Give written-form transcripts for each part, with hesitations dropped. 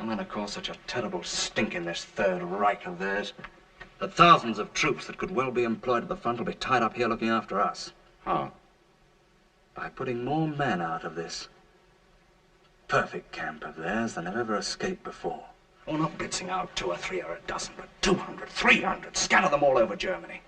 And then, of course, such a terrible stink in this Third Reich of theirs. The thousands of troops that could well be employed at the front will be tied up here looking after us. How? By putting more men out of this perfect camp of theirs than have ever escaped before. Oh, not blitzing out 2 or 3 or a dozen, but 200, 300, scatter them all over Germany.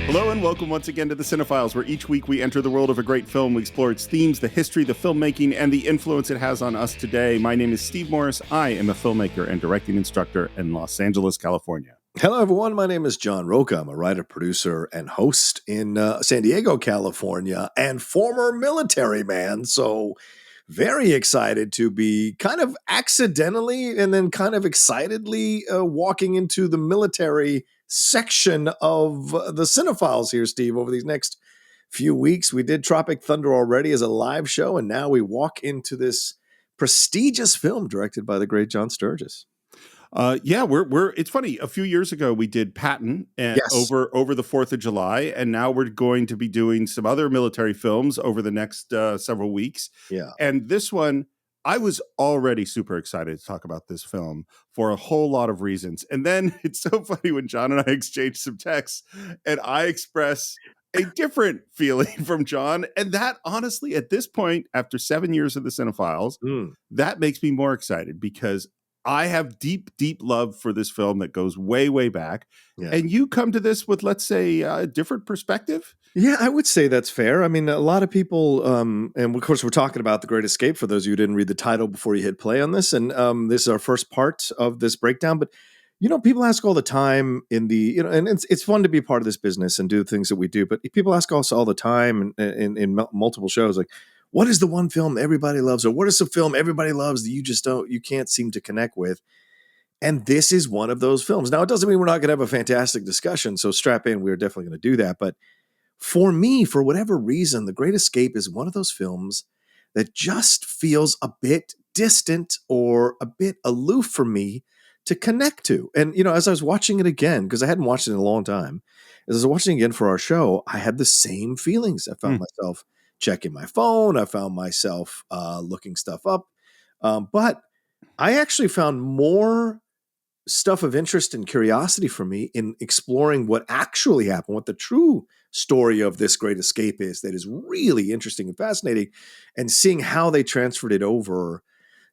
Hello and welcome once again to the Cine-Files, where each week we enter the world of a great film. We explore its themes, the history, the filmmaking, and the influence it has on us today. My name is Steve Morris. I am a filmmaker and directing instructor in Los Angeles, California. Hello, everyone. My name is John Roca. I'm a writer, producer, and host in San Diego, California, and former military man. So very excited to be kind of accidentally and then kind of excitedly walking into the military section of the Cine-Files here, Steve, over these next few weeks. We did Tropic Thunder already as a live show, and now we walk into this prestigious film directed by the great John Sturgess. We're it's funny. A few years ago, we did Patton over the 4th of July, and now we're going to be doing some other military films over the next several weeks. Yeah. And this one, I was already super excited to talk about this film for a whole lot of reasons. And then it's so funny when John and I exchange some texts and I express a different feeling from John. And that honestly, at this point, after 7 years of the Cine-Files, that makes me more excited because I have deep, deep love for this film that goes way, way back. Yeah. And you come to this with, let's say, a different perspective? Yeah, I would say that's fair. I mean, a lot of people, and of course, we're talking about The Great Escape for those of you who didn't read the title before you hit play on this. And this is our first part of this breakdown. But, you know, people ask all the time and it's fun to be part of this business and do the things that we do. But people ask us all the time in multiple shows, like, what is the one film everybody loves? Or what is the film everybody loves that you can't seem to connect with? And this is one of those films. Now, it doesn't mean we're not going to have a fantastic discussion. So strap in. We're definitely going to do that. But for me, for whatever reason, The Great Escape is one of those films that just feels a bit distant or a bit aloof for me to connect to. And, you know, as I was watching it again, because I hadn't watched it in a long time, as I was watching it again for our show, I had the same feelings. I found myself checking my phone. I found myself looking stuff up. But I actually found more stuff of interest and curiosity for me in exploring what actually happened, what the true story of this Great Escape is, that is really interesting and fascinating, and seeing how they transferred it over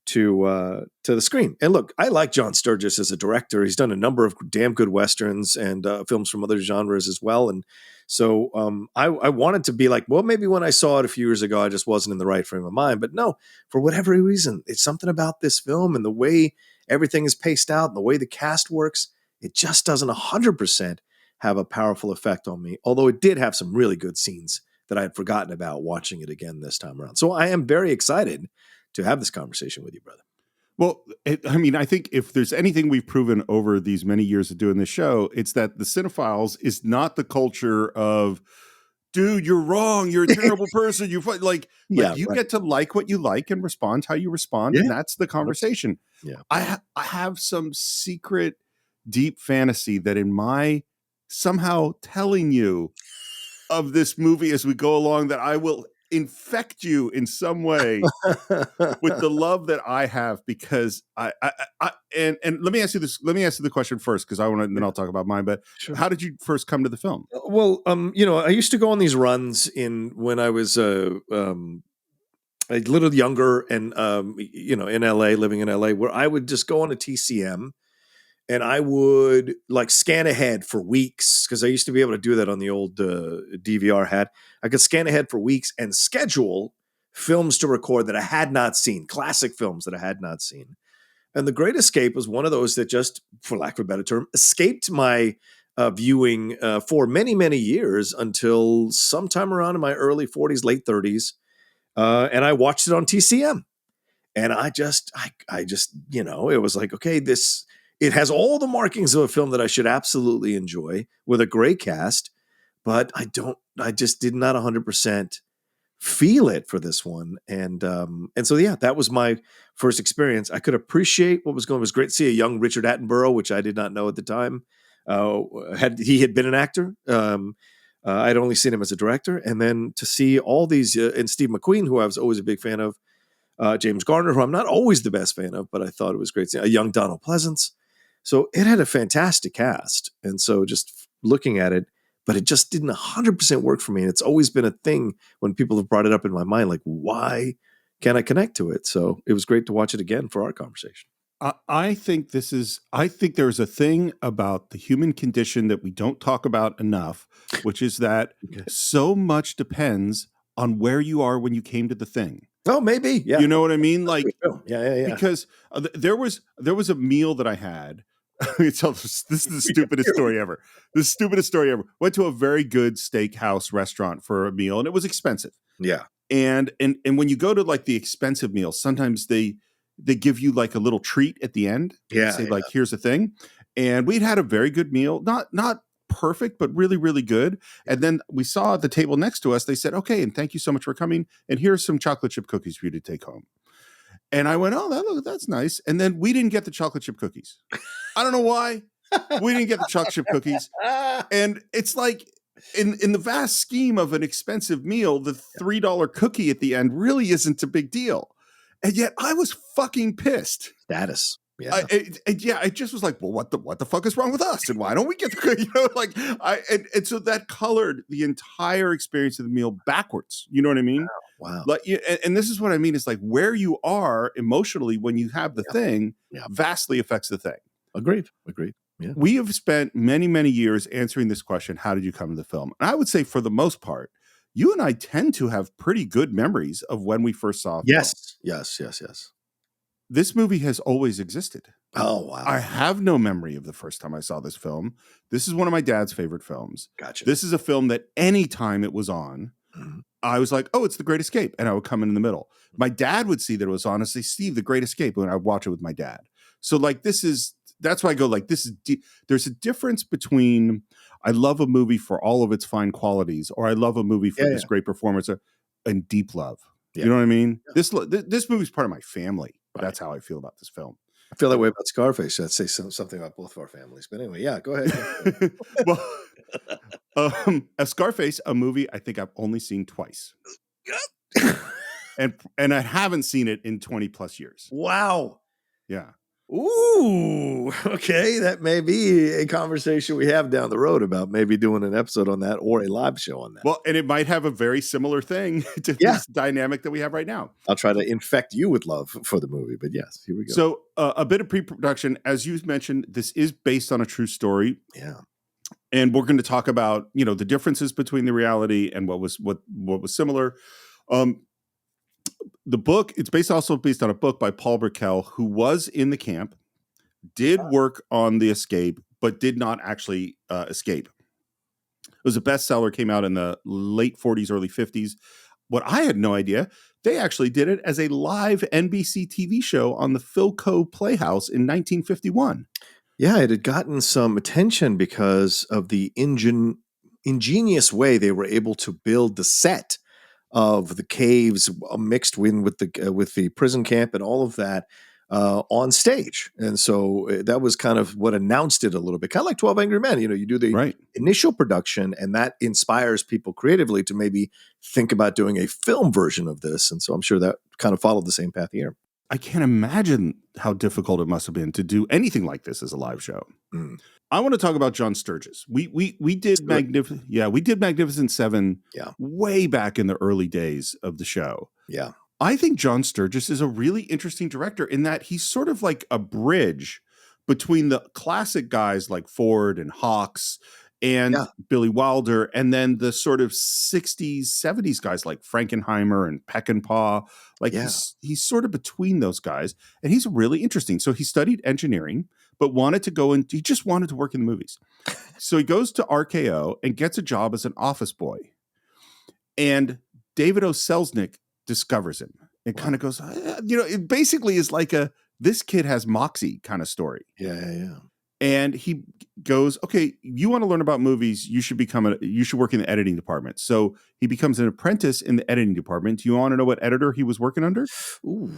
to the screen. And look, I like John Sturgess as a director. He's done a number of damn good Westerns and films from other genres as well. And so I wanted to be like, well, maybe when I saw it a few years ago, I just wasn't in the right frame of mind. But no, for whatever reason, it's something about this film and the way everything is paced out and the way the cast works. It just doesn't 100% have a powerful effect on me, although it did have some really good scenes that I had forgotten about watching it again this time around. So I am very excited to have this conversation with you, brother. Well, I think if there's anything we've proven over these many years of doing this show, it's that the Cine-Files is not the culture of, dude, you're wrong, you're a terrible person. You get to like what you like and respond how you respond, and that's the conversation. Yeah, I have some secret, deep fantasy that in my somehow telling you of this movie as we go along, that I will infect you in some way with the love that I have, because and let me ask you this. Let me ask you the question first, because I want to, and then I'll talk about mine. But sure. How did you first come to the film? Well, I used to go on these runs when I was a little younger and in LA, living in LA, where I would just go on a TCM. And I would like scan ahead for weeks, because I used to be able to do that on the old DVR had. I could scan ahead for weeks and schedule films to record that I had not seen, classic films that I had not seen. And The Great Escape was one of those that just, for lack of a better term, escaped my viewing for many, many years until sometime around in my early 40s, late 30s. And I watched it on TCM. And I just, it was like, okay, it has all the markings of a film that I should absolutely enjoy, with a great cast, but I just did not 100% feel it for this one. And so, yeah, that was my first experience. I could appreciate what was going on. It was great to see a young Richard Attenborough, which I did not know at the time. He had been an actor. I'd only seen him as a director, and then to see all these and Steve McQueen, who I was always a big fan of, James Garner, who I'm not always the best fan of, but I thought it was great. A young Donald Pleasance. So it had a fantastic cast. And so just looking at it, but it just didn't 100% work for me. And it's always been a thing when people have brought it up in my mind, like, why can't I connect to it? So it was great to watch it again for our conversation. I think there's a thing about the human condition that we don't talk about enough, which is that so much depends on where you are when you came to the thing. Oh, maybe. Yeah. You know what I mean? Like, yeah. Because there was a meal that I had. This is the stupidest story ever. The stupidest story ever. Went to a very good steakhouse restaurant for a meal, and it was expensive. Yeah. And when you go to like the expensive meals, sometimes they give you like a little treat at the end. Yeah. Say like, here's the thing. And we'd had a very good meal, not perfect, but really, really good. And then we saw at the table next to us, they said, okay, and thank you so much for coming. And here's some chocolate chip cookies for you to take home. And I went, oh, that's nice. And then we didn't get the chocolate chip cookies. I don't know why. We didn't get the chocolate chip cookies. And it's like, in the vast scheme of an expensive meal, the $3 cookie at the end really isn't a big deal. And yet I was fucking pissed. Status. Yeah. I just was like, well, what the fuck is wrong with us? And why don't we get the cookie? And so that colored the entire experience of the meal backwards. You know what I mean? Wow. Like, and this is what I mean. It's like where you are emotionally when you have the thing vastly affects the thing. Agreed. Yeah. We have spent many, many years answering this question. How did you come to the film? And I would say for the most part, you and I tend to have pretty good memories of when we first saw it. Yes. This movie has always existed. Oh, wow. I have no memory of the first time I saw this film. This is one of my dad's favorite films. Gotcha. This is a film that any time it was on, I was like, oh, it's The Great Escape. And I would come in the middle. My dad would see that it was on and say, Steve, The Great Escape. And I'd watch it with my dad. So like, that's why I go like, there's a difference between I love a movie for all of its fine qualities, or I love a movie for this great performance and deep love. Yeah. You know what I mean? Yeah. This movie's part of my family. Right. That's how I feel about this film. I feel that way about Scarface. I'd say something about both of our families. But anyway, yeah, go ahead. Well, a Scarface, a movie I think I've only seen twice. and I haven't seen it in 20 plus years. Wow. Yeah. Ooh, okay. That may be a conversation we have down the road about maybe doing an episode on that or a live show on that. Well, and it might have a very similar thing to this dynamic that we have right now. I'll try to infect you with love for the movie, but yes, here we go. So a bit of pre-production, as you mentioned, this is based on a true story. Yeah. And we're going to talk about, the differences between the reality and what was similar. The book, it's also based on a book by Paul Brickell, who was in the camp, did work on the escape, but did not actually escape. It was a bestseller, came out in the late 40s, early 50s. What I had no idea, they actually did it as a live NBC TV show on the Philco Playhouse in 1951. Yeah, it had gotten some attention because of the ingenious way they were able to build the set of the caves mixed with the prison camp and all of that on stage. And so that was kind of what announced it a little bit, kind of like 12 Angry Men. You do the initial production, and that inspires people creatively to maybe think about doing a film version of this. And so I'm sure that kind of followed the same path here. I can't imagine how difficult it must have been to do anything like this as a live show. I want to talk about John Sturgess. We did Magnificent Seven way back in the early days of the show. Yeah. I think John Sturgess is a really interesting director in that he's sort of like a bridge between the classic guys like Ford and Hawks and Billy Wilder, and then the sort of 60s, 70s guys like Frankenheimer and Peckinpah. Like he's sort of between those guys, and he's really interesting. So he studied engineering, but he just wanted to work in the movies. So he goes to RKO and gets a job as an office boy. And David O. Selznick discovers him and kind of goes, it basically is like this kid has moxie kind of story. Yeah. And he goes, okay, you want to learn about movies, you should work in the editing department. So he becomes an apprentice in the editing department. Do you want to know what editor he was working under? Ooh,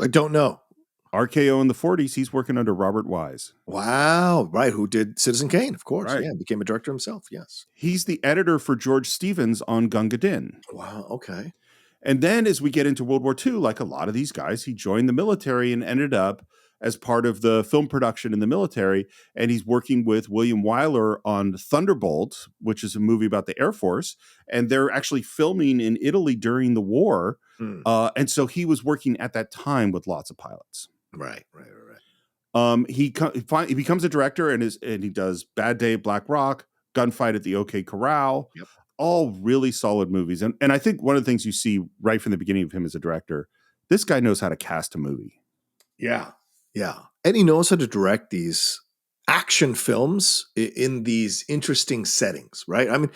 I don't know. RKO in the 40s, he's working under Robert Wise. Wow. Right. Who did Citizen Kane, of course. Right. Yeah. Became a director himself. Yes. He's the editor for George Stevens on Gunga Din. Wow. Okay. And then as we get into World War II, like a lot of these guys, he joined the military and ended up as part of the film production in the military. And he's working with William Wyler on Thunderbolt, which is a movie about the Air Force. And they're actually filming in Italy during the war. And so he was working at that time with lots of pilots. Right. He becomes a director and he does Bad Day at Black Rock, Gunfight at the OK Corral. Yep. All really solid movies. And I think one of the things you see right from the beginning of him as a director, this guy knows how to cast a movie. Yeah. Yeah. And he knows how to direct these action films in these interesting settings, right? I mean,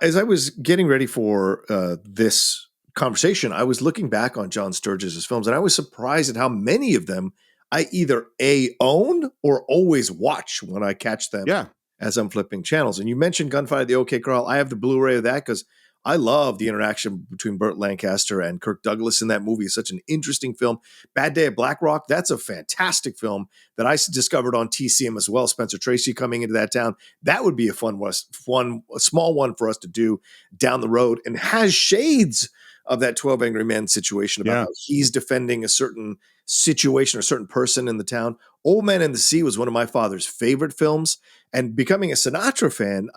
as I was getting ready for this conversation, I was looking back on John Sturgess' films, and I was surprised at how many of them I either own or always watch when I catch them as I'm flipping channels. And you mentioned Gunfight at the OK Corral. I have the Blu-ray of that because I love the interaction between Burt Lancaster and Kirk Douglas in that movie. It's such an interesting film. Bad Day at Black Rock, that's a fantastic film that I discovered on TCM as well. Spencer Tracy coming into that town. That would be a small one for us to do down the road, and has shades of that 12 Angry Men situation about how he's defending a certain situation or a certain person in the town. Old Man in the Sea was one of my father's favorite films, and becoming a Sinatra fan,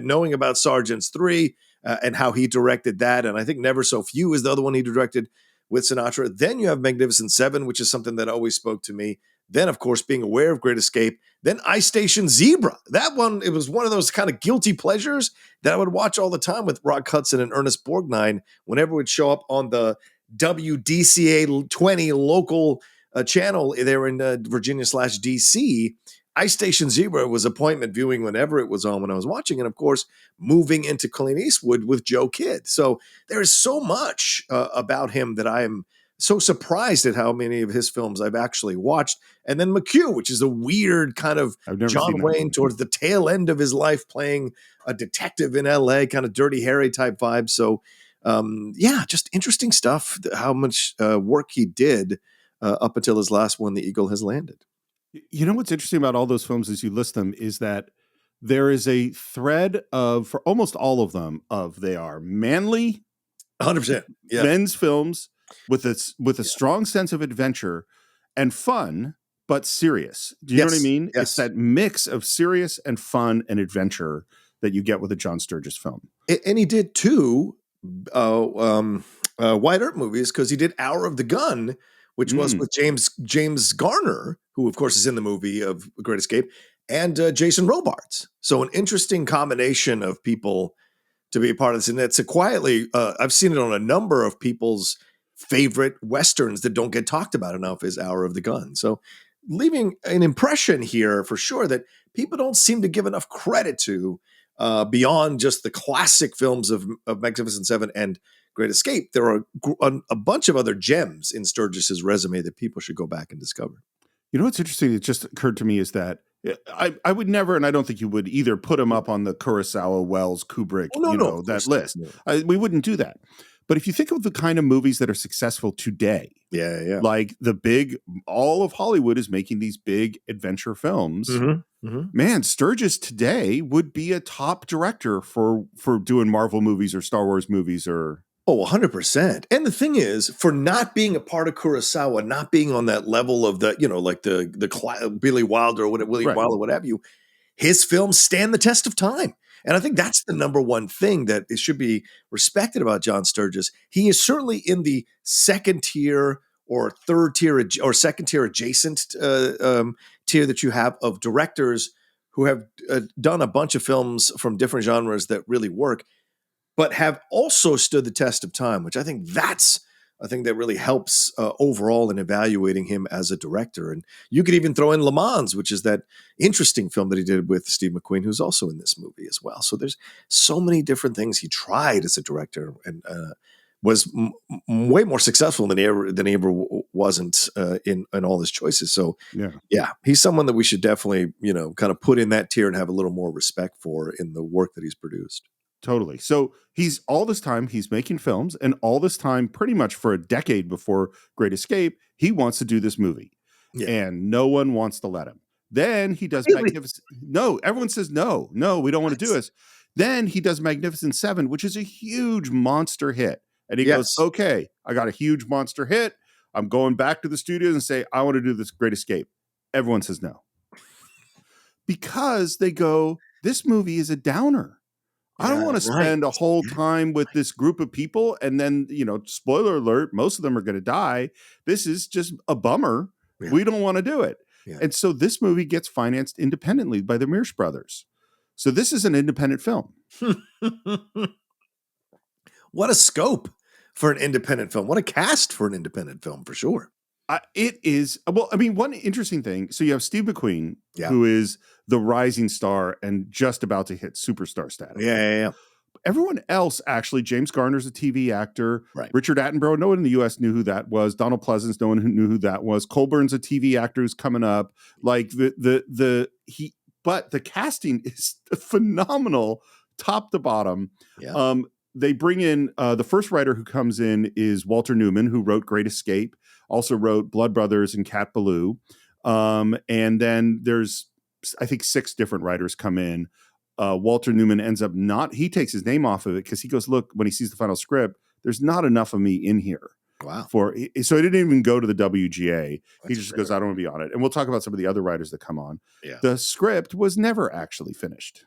knowing about Sergeants 3 and how he directed that, and I think Never So Few is the other one he directed with Sinatra. Then you have Magnificent Seven, which is something that always spoke to me. Then, of course, being aware of Great Escape. Then Ice Station Zebra. That one, it was one of those kind of guilty pleasures that I would watch all the time with Rock Hudson and Ernest Borgnine whenever it would show up on the WDCA 20 local channel there in Virginia/DC. Ice Station Zebra was appointment viewing whenever it was on when I was watching. And of course, moving into Clint Eastwood with Joe Kidd. So there is so much about him that I am so surprised at how many of his films I've actually watched. And then McHugh, which is a weird kind of John Wayne towards the tail end of his life, playing a detective in LA, kind of Dirty Harry type vibe. So just interesting stuff, how much work he did up until his last one, The Eagle Has Landed. You know what's interesting about all those films as you list them is that there is a thread of, for almost all of them, they are manly, 100%, men's films with a strong sense of adventure and fun, but serious. Do you know what I mean? Yes. It's that mix of serious and fun and adventure that you get with a John Sturgess film. And he did two Wyatt Earp movies, because he did Hour of the Gun, which was with James Garner, who of course is in the movie of Great Escape, and Jason Robards. So an interesting combination of people to be a part of this. And it's I've seen it on a number of people's favorite Westerns that don't get talked about enough, is Hour of the Gun. So leaving an impression here for sure that people don't seem to give enough credit to beyond just the classic films of Magnificent Seven and Great Escape. There are a bunch of other gems in Sturgess's resume that people should go back and discover. You know what's interesting? It just occurred to me is that I would never, and I don't think you would either, put him up on the Kurosawa, Wells, Kubrick, that list. No. We wouldn't do that. But if you think of the kind of movies that are successful today, like all of Hollywood is making these big adventure films. Man, Sturgess today would be a top director for doing Marvel movies or Star Wars movies or. Oh, 100%. And the thing is, for not being a part of Kurosawa, not being on that level of the Billy Wilder or Wilder, what have you, his films stand the test of time. And I think that's the number one thing that it should be respected about John Sturgess. He is certainly in the second tier or third tier or second tier adjacent tier that you have of directors who have done a bunch of films from different genres that really work, but have also stood the test of time, which I think that's a thing that really helps overall in evaluating him as a director. And you could even throw in Le Mans, which is that interesting film that he did with Steve McQueen, who's also in this movie as well. So there's so many different things he tried as a director, and was way more successful than he ever wasn't in all his choices. So yeah, he's someone that we should definitely kind of put in that tier and have a little more respect for in the work that he's produced. Totally. So he's all this time he's making films, and all this time, pretty much for a decade before Great Escape, he wants to do this movie, Yeah. and no one wants to let him. Then he does Really? Magnificent. No, everyone says no, we don't want to do this. Then he does Magnificent Seven, which is a huge monster hit, and he goes, Yes. "Okay, I got a huge monster hit. I'm going back to the studios and say I want to do this Great Escape." Everyone says no because they go, "This movie is a downer. I don't want to Right. spend a whole time with this group of people and then, spoiler alert, most of them are going to die. This is just a bummer. Yeah. We don't want to do it." Yeah. And so this movie gets financed independently by the Mearsh brothers. So this is an independent film. What a scope for an independent film. What a cast for an independent film, for sure. It is, well, I mean, one interesting thing. So you have Steve McQueen, Yeah. who is the rising star and just about to hit superstar status. Yeah. Everyone else, actually, James Garner's a TV actor. Right. Richard Attenborough, no one in the U.S. knew who that was. Donald Pleasance, no one who knew who that was. Colburn's a TV actor who's coming up. Like but the casting is phenomenal, top to bottom. Yeah. They bring in the first writer who comes in is Walter Newman, who wrote Great Escape, also wrote Blood Brothers and Cat Ballou. And then there's, I think, 6 different writers come in. Walter Newman ends up he takes his name off of it because he goes, look, when he sees the final script, there's not enough of me in here. Wow. So he didn't even go to the WGA. That's he just fair. goes, I don't want to be on it. And we'll talk about some of the other writers that come on. Yeah. The script was never actually finished.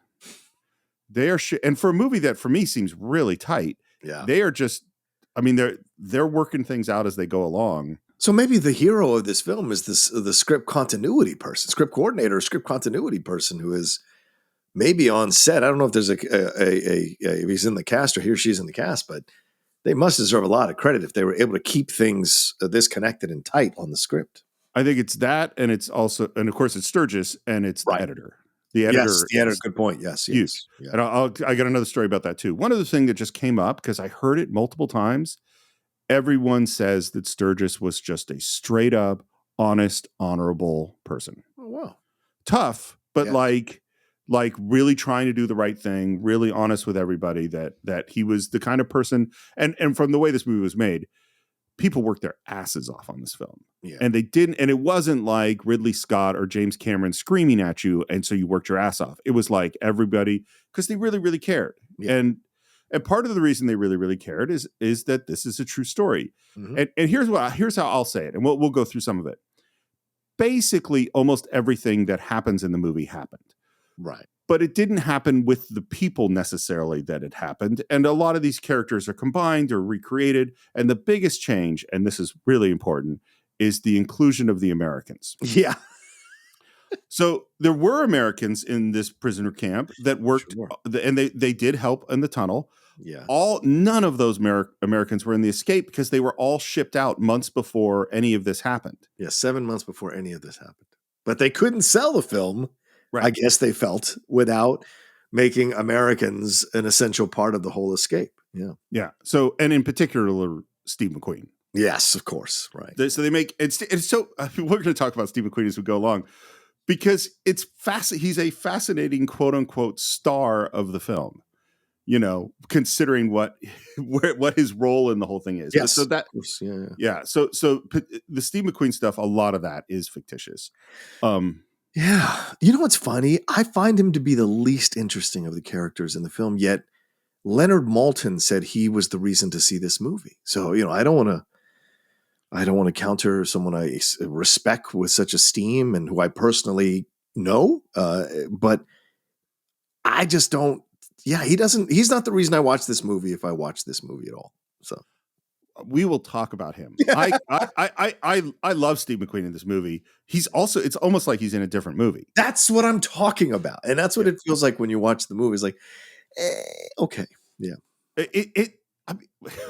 They are, and for a movie that for me seems really tight, Yeah. they are just, I mean, they're working things out as they go along. So maybe the hero of this film is the script continuity person, script coordinator, or script continuity person who is maybe on set. I don't know if there's if he's in the cast or he or she's in the cast, but they must deserve a lot of credit if they were able to keep things this connected and tight on the script. I think it's that, and it's also, and of course, it's Sturgess, and it's the editor. The Yes, editor. the editor. Good point. Yes. Huge. Yeah. And I got another story about that too. One other thing that just came up because I heard it multiple times. Everyone says that Sturgess was just a straight up, honest, honorable person. Oh, wow. Tough, but Yeah. like really trying to do the right thing, really honest with everybody, that he was the kind of person, and from the way this movie was made, people worked their asses off on this film. Yeah. And they didn't, and it wasn't like Ridley Scott or James Cameron screaming at you, and so you worked your ass off. It was like everybody, because they really, really cared. Yeah. And part of the reason they really, really cared is that this is a true story. Mhm. And here's how I'll say it, and we'll go through some of it. Basically, almost everything that happens in the movie happened. Right. But it didn't happen with the people necessarily that it happened. And a lot of these characters are combined or recreated. And the biggest change, and this is really important, is the inclusion of the Americans. Yeah. So there were Americans in this prisoner camp that worked, Sure. and they did help in the tunnel. Yeah. None of those Americans were in the escape because they were all shipped out months before any of this happened. Yeah. 7 months before any of this happened. But they couldn't sell the film, Right. I guess they felt, without making Americans an essential part of the whole escape. Yeah. Yeah. So, and in particular, Steve McQueen. Yes, of course. Right. So they make it's so we're going to talk about Steve McQueen as we go along because it's he's a fascinating quote unquote star of the film, considering what his role in the whole thing is. Yes. So that, of course. Yeah. yeah. So the Steve McQueen stuff, a lot of that is fictitious. Yeah. You know what's funny? I find him to be the least interesting of the characters in the film, yet Leonard Maltin said he was the reason to see this movie. So, I don't want to counter someone I respect with such esteem and who I personally know, but I just don't. Yeah, he's not the reason I watch this movie if I watch this movie at all. So we will talk about him. I love Steve McQueen in this movie. He's also, it's almost like he's in a different movie. That's what I'm talking about. And that's what it feels like when you watch the movie. It's like, okay. Yeah.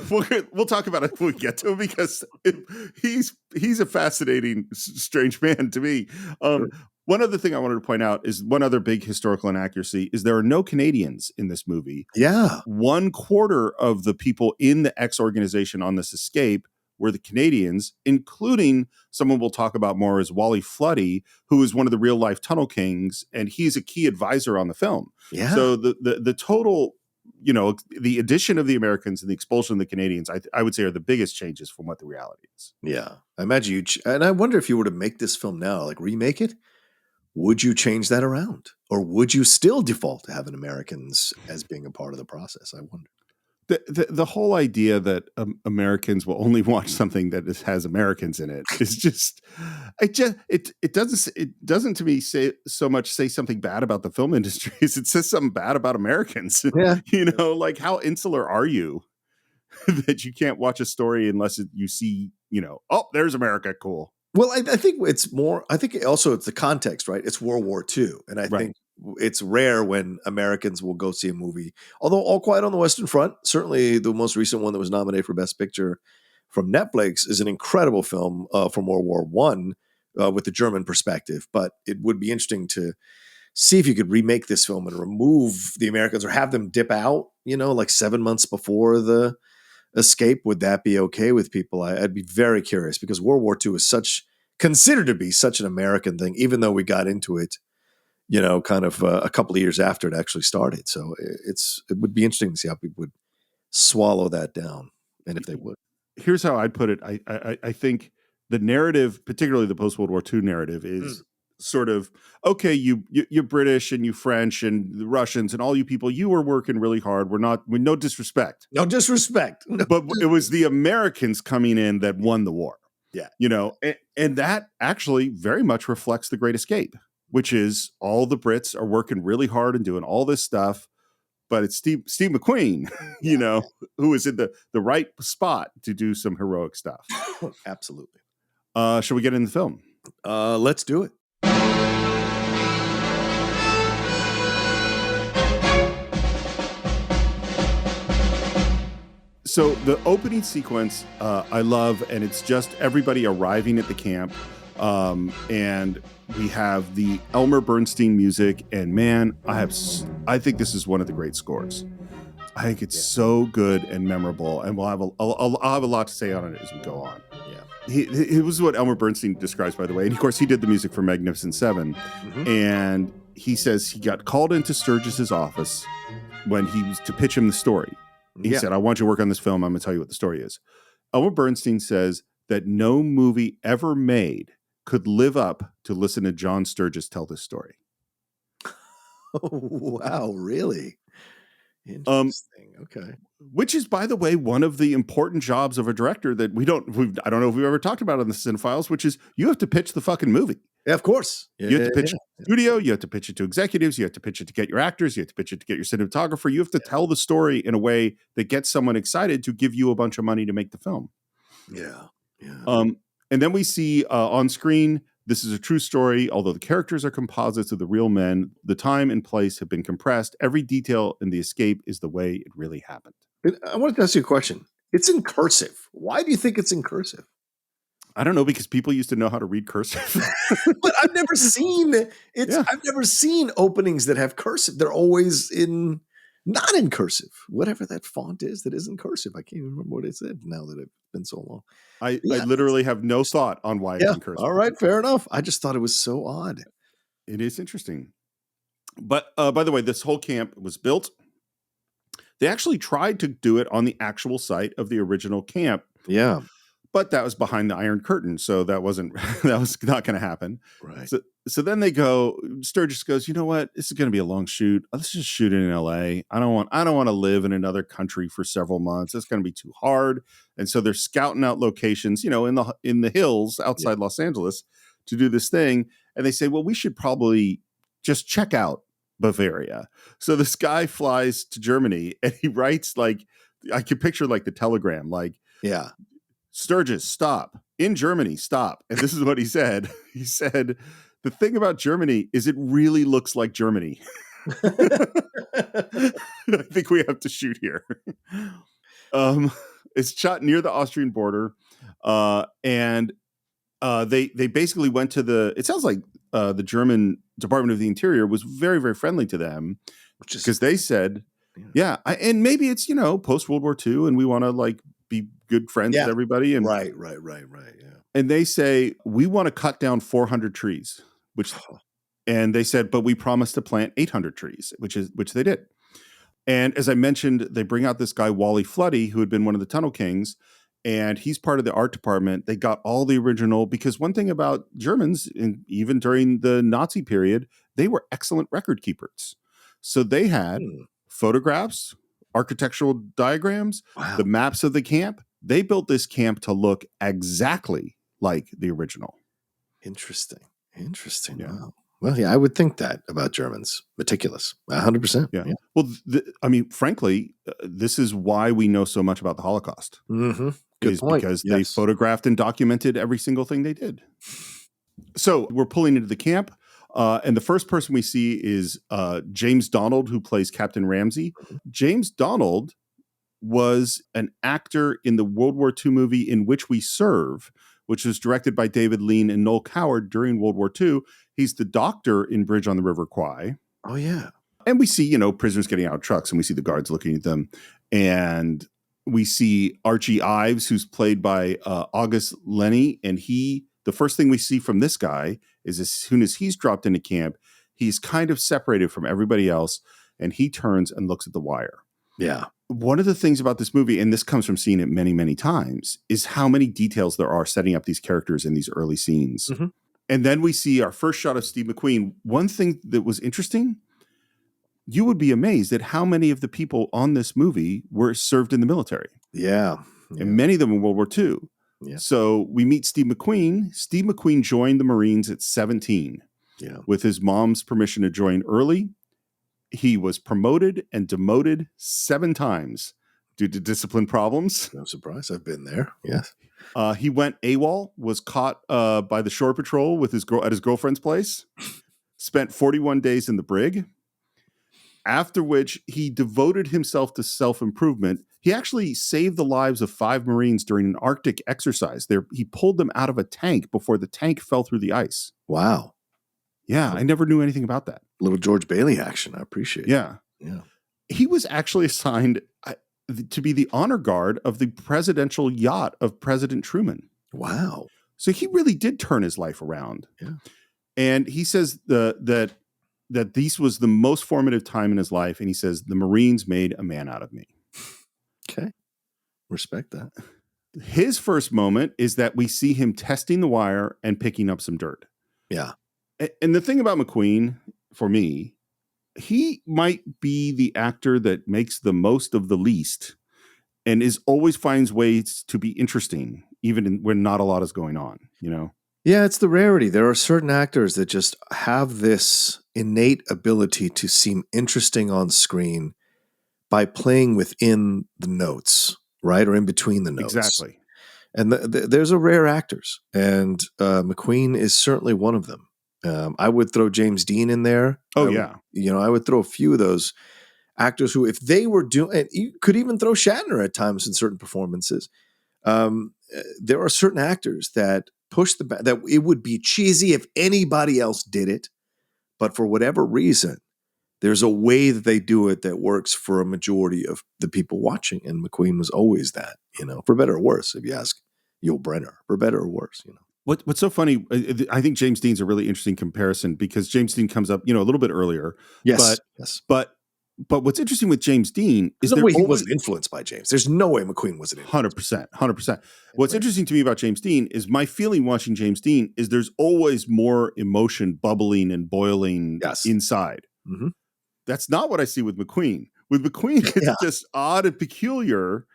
We'll talk about it when we get to him because he's a fascinating, strange man to me. Sure. One other thing I wanted to point out is one other big historical inaccuracy is there are no Canadians in this movie. Yeah. 1/4 of the people in the X organization on this escape were the Canadians, including someone we'll talk about more is Wally Floody, who is one of the real life Tunnel Kings, and he's a key advisor on the film. Yeah. So the total the addition of the Americans and the expulsion of the Canadians, I would say, are the biggest changes from what the reality is. Yeah. I imagine and I wonder if you were to make this film now, like remake it, would you change that around? Or would you still default to having Americans as being a part of the process? I wonder. The whole idea that Americans will only watch something that has Americans in it is just it doesn't to me say something bad about the film industry. It says something bad about Americans. Yeah. Like, how insular are you that you can't watch a story unless you see, oh, there's America, cool. Well, I think it's more. I think also it's the context, right? It's World War II, and I think it's rare when Americans will go see a movie. Although All Quiet on the Western Front, certainly the most recent one that was nominated for Best Picture from Netflix, is an incredible film from World War One with the German perspective. But it would be interesting to see if you could remake this film and remove the Americans or have them dip out, like 7 months before the escape. Would that be okay with people? I'd be very curious, because World War II is considered to be such an American thing, even though we got into it, kind of a couple of years after it actually started. So it would be interesting to see how people would swallow that down, and if they would. Here's how I'd put it. I think the narrative, particularly the post-World War II narrative, is sort of, okay, you're British and you French and the Russians and all you people, you were working really hard. No disrespect. No disrespect. No. But it was the Americans coming in that won the war. Yeah. And that actually very much reflects The Great Escape, which is all the Brits are working really hard and doing all this stuff, but it's Steve McQueen, who is in the right spot to do some heroic stuff. Absolutely. Shall we get in the film? Let's do it. So the opening sequence, I love, and it's just everybody arriving at the camp, and we have the Elmer Bernstein music, and man, I think this is one of the great scores. I think it's so good and memorable, and I'll have a lot to say on it as we go on. Yeah, it was what Elmer Bernstein describes, by the way, and of course he did the music for Magnificent Seven, and he says he got called into Sturgess's office when he was to pitch him the story. He said, I want you to work on this film. I'm going to tell you what the story is. Elmer Bernstein says that no movie ever made could live up to listen to John Sturgess tell this story. Oh, wow. Really? Interesting. Okay. Which is, by the way, one of the important jobs of a director that I don't know if we've ever talked about in the Cine-Files, which is you have to pitch the fucking movie. Yeah, of course. You have to pitch it to the studio. You have to pitch it to executives. You have to pitch it to get your actors. You have to pitch it to get your cinematographer. You have to tell the story in a way that gets someone excited to give you a bunch of money to make the film. Yeah. And then we see on screen, this is a true story. Although the characters are composites of the real men, the time and place have been compressed. Every detail in the escape is the way it really happened. I wanted to ask you a question. It's in cursive. Why do you think it's in cursive? I don't know, because people used to know how to read cursive. But I've never seen I've never seen openings that have cursive. They're always not in cursive. Whatever that font is that isn't cursive. I can't even remember what it said now that it's been so long. I literally have no thought on why it's in cursive. All right, fair enough. I just thought it was so odd. It is interesting. But by the way, this whole camp was built. They actually tried to do it on the actual site of the original camp. Yeah. But that was behind the Iron Curtain, so that was not going to happen. Right. So then Sturgess goes, you know what? This is going to be a long shoot. Let's just shoot it in LA. I don't want to live in another country for several months. It's going to be too hard. And so they're scouting out locations, in the hills outside Los Angeles to do this thing. And they say, well, we should probably just check out Bavaria. So this guy flies to Germany and he writes, like, I can picture like the telegram, like, yeah. Sturgess, stop. In Germany, stop. And this is what he said. He said, the thing about Germany is it really looks like Germany. I think we have to shoot here. It's shot near the Austrian border. And they basically went to it sounds like the German Department of the Interior was very, very friendly to them, because they said, and maybe it's, post-World War II and we want to be good friends with everybody. And right. Yeah. And they say, we want to cut down 400 trees, and they said, but we promised to plant 800 trees, which they did. And as I mentioned, they bring out this guy, Wally Floody, who had been one of the Tunnel Kings, and he's part of the art department. They got all the original, because one thing about Germans, even during the Nazi period, they were excellent record keepers. So they had photographs, architectural diagrams, the maps of the camp. They built this camp to look exactly like the original. Interesting. Yeah. Wow. Well, yeah, I would think that about Germans. Meticulous. 100%. Yeah. Well, I mean, frankly, this is why we know so much about the Holocaust. Mm-hmm. Good point. Because they photographed and documented every single thing they did. So we're pulling into the camp. And the first person we see is James Donald, who plays Captain Ramsey. James Donald was an actor in the World War II movie In Which We Serve, which was directed by David Lean and Noel Coward during World War II. He's the doctor in Bridge on the River Kwai. Oh, yeah. And we see, prisoners getting out of trucks, and we see the guards looking at them. And we see Archie Ives, who's played by August Lenny. And the first thing we see from this guy is as soon as he's dropped into camp, he's kind of separated from everybody else, and he turns and looks at the wire. Yeah. One of the things about this movie, and this comes from seeing it many, many times, is how many details there are setting up these characters in these early scenes. Mm-hmm. And then we see our first shot of Steve McQueen. One thing that was interesting, you would be amazed at how many of the people on this movie were served in the military. Yeah. And many of them in World War II. Yeah. So we meet Steve McQueen. Steve McQueen joined the Marines at 17 with his mom's permission to join early. He was promoted and demoted 7 times due to discipline problems. No surprise. I've been there. Yes. He went AWOL, was caught by the shore patrol with at his girlfriend's place, spent 41 days in the brig, after which he devoted himself to self-improvement. He actually saved the lives of 5 Marines during an Arctic exercise. He pulled them out of a tank before the tank fell through the ice. Wow. Yeah, I never knew anything about that. Little George Bailey action. I appreciate it. Yeah. He was actually assigned to be the honor guard of the presidential yacht of President Truman. Wow. So he really did turn his life around. Yeah. And he says that this was the most formative time in his life. And he says, the Marines made a man out of me. Okay. Respect that. His first moment is that we see him testing the wire and picking up some dirt. Yeah. And the thing about McQueen, for me, he might be the actor that makes the most of the least and always finds ways to be interesting, even when not a lot is going on, Yeah, it's the rarity. There are certain actors that just have this innate ability to seem interesting on screen by playing within the notes, right? Or in between the notes. Exactly. And there's a rare actors, and McQueen is certainly one of them. I would throw James Dean in there. Oh, I would throw a few of those actors who, if they were doing, you could even throw Shatner at times in certain performances. There are certain actors that push that it would be cheesy if anybody else did it, but for whatever reason, there's a way that they do it that works for a majority of the people watching. And McQueen was always that, for better or worse, if you ask Yul Brynner, for better or worse, What's so funny, I think James Dean's a really interesting comparison because James Dean comes up, a little bit earlier. Yes. But what's interesting with James Dean is no way he wasn't influenced by James. There's no way McQueen wasn't influenced. 100%. What's interesting to me about James Dean is my feeling watching James Dean is there's always more emotion bubbling and boiling inside. Mm-hmm. That's not what I see with McQueen. With McQueen, it's just odd and peculiar.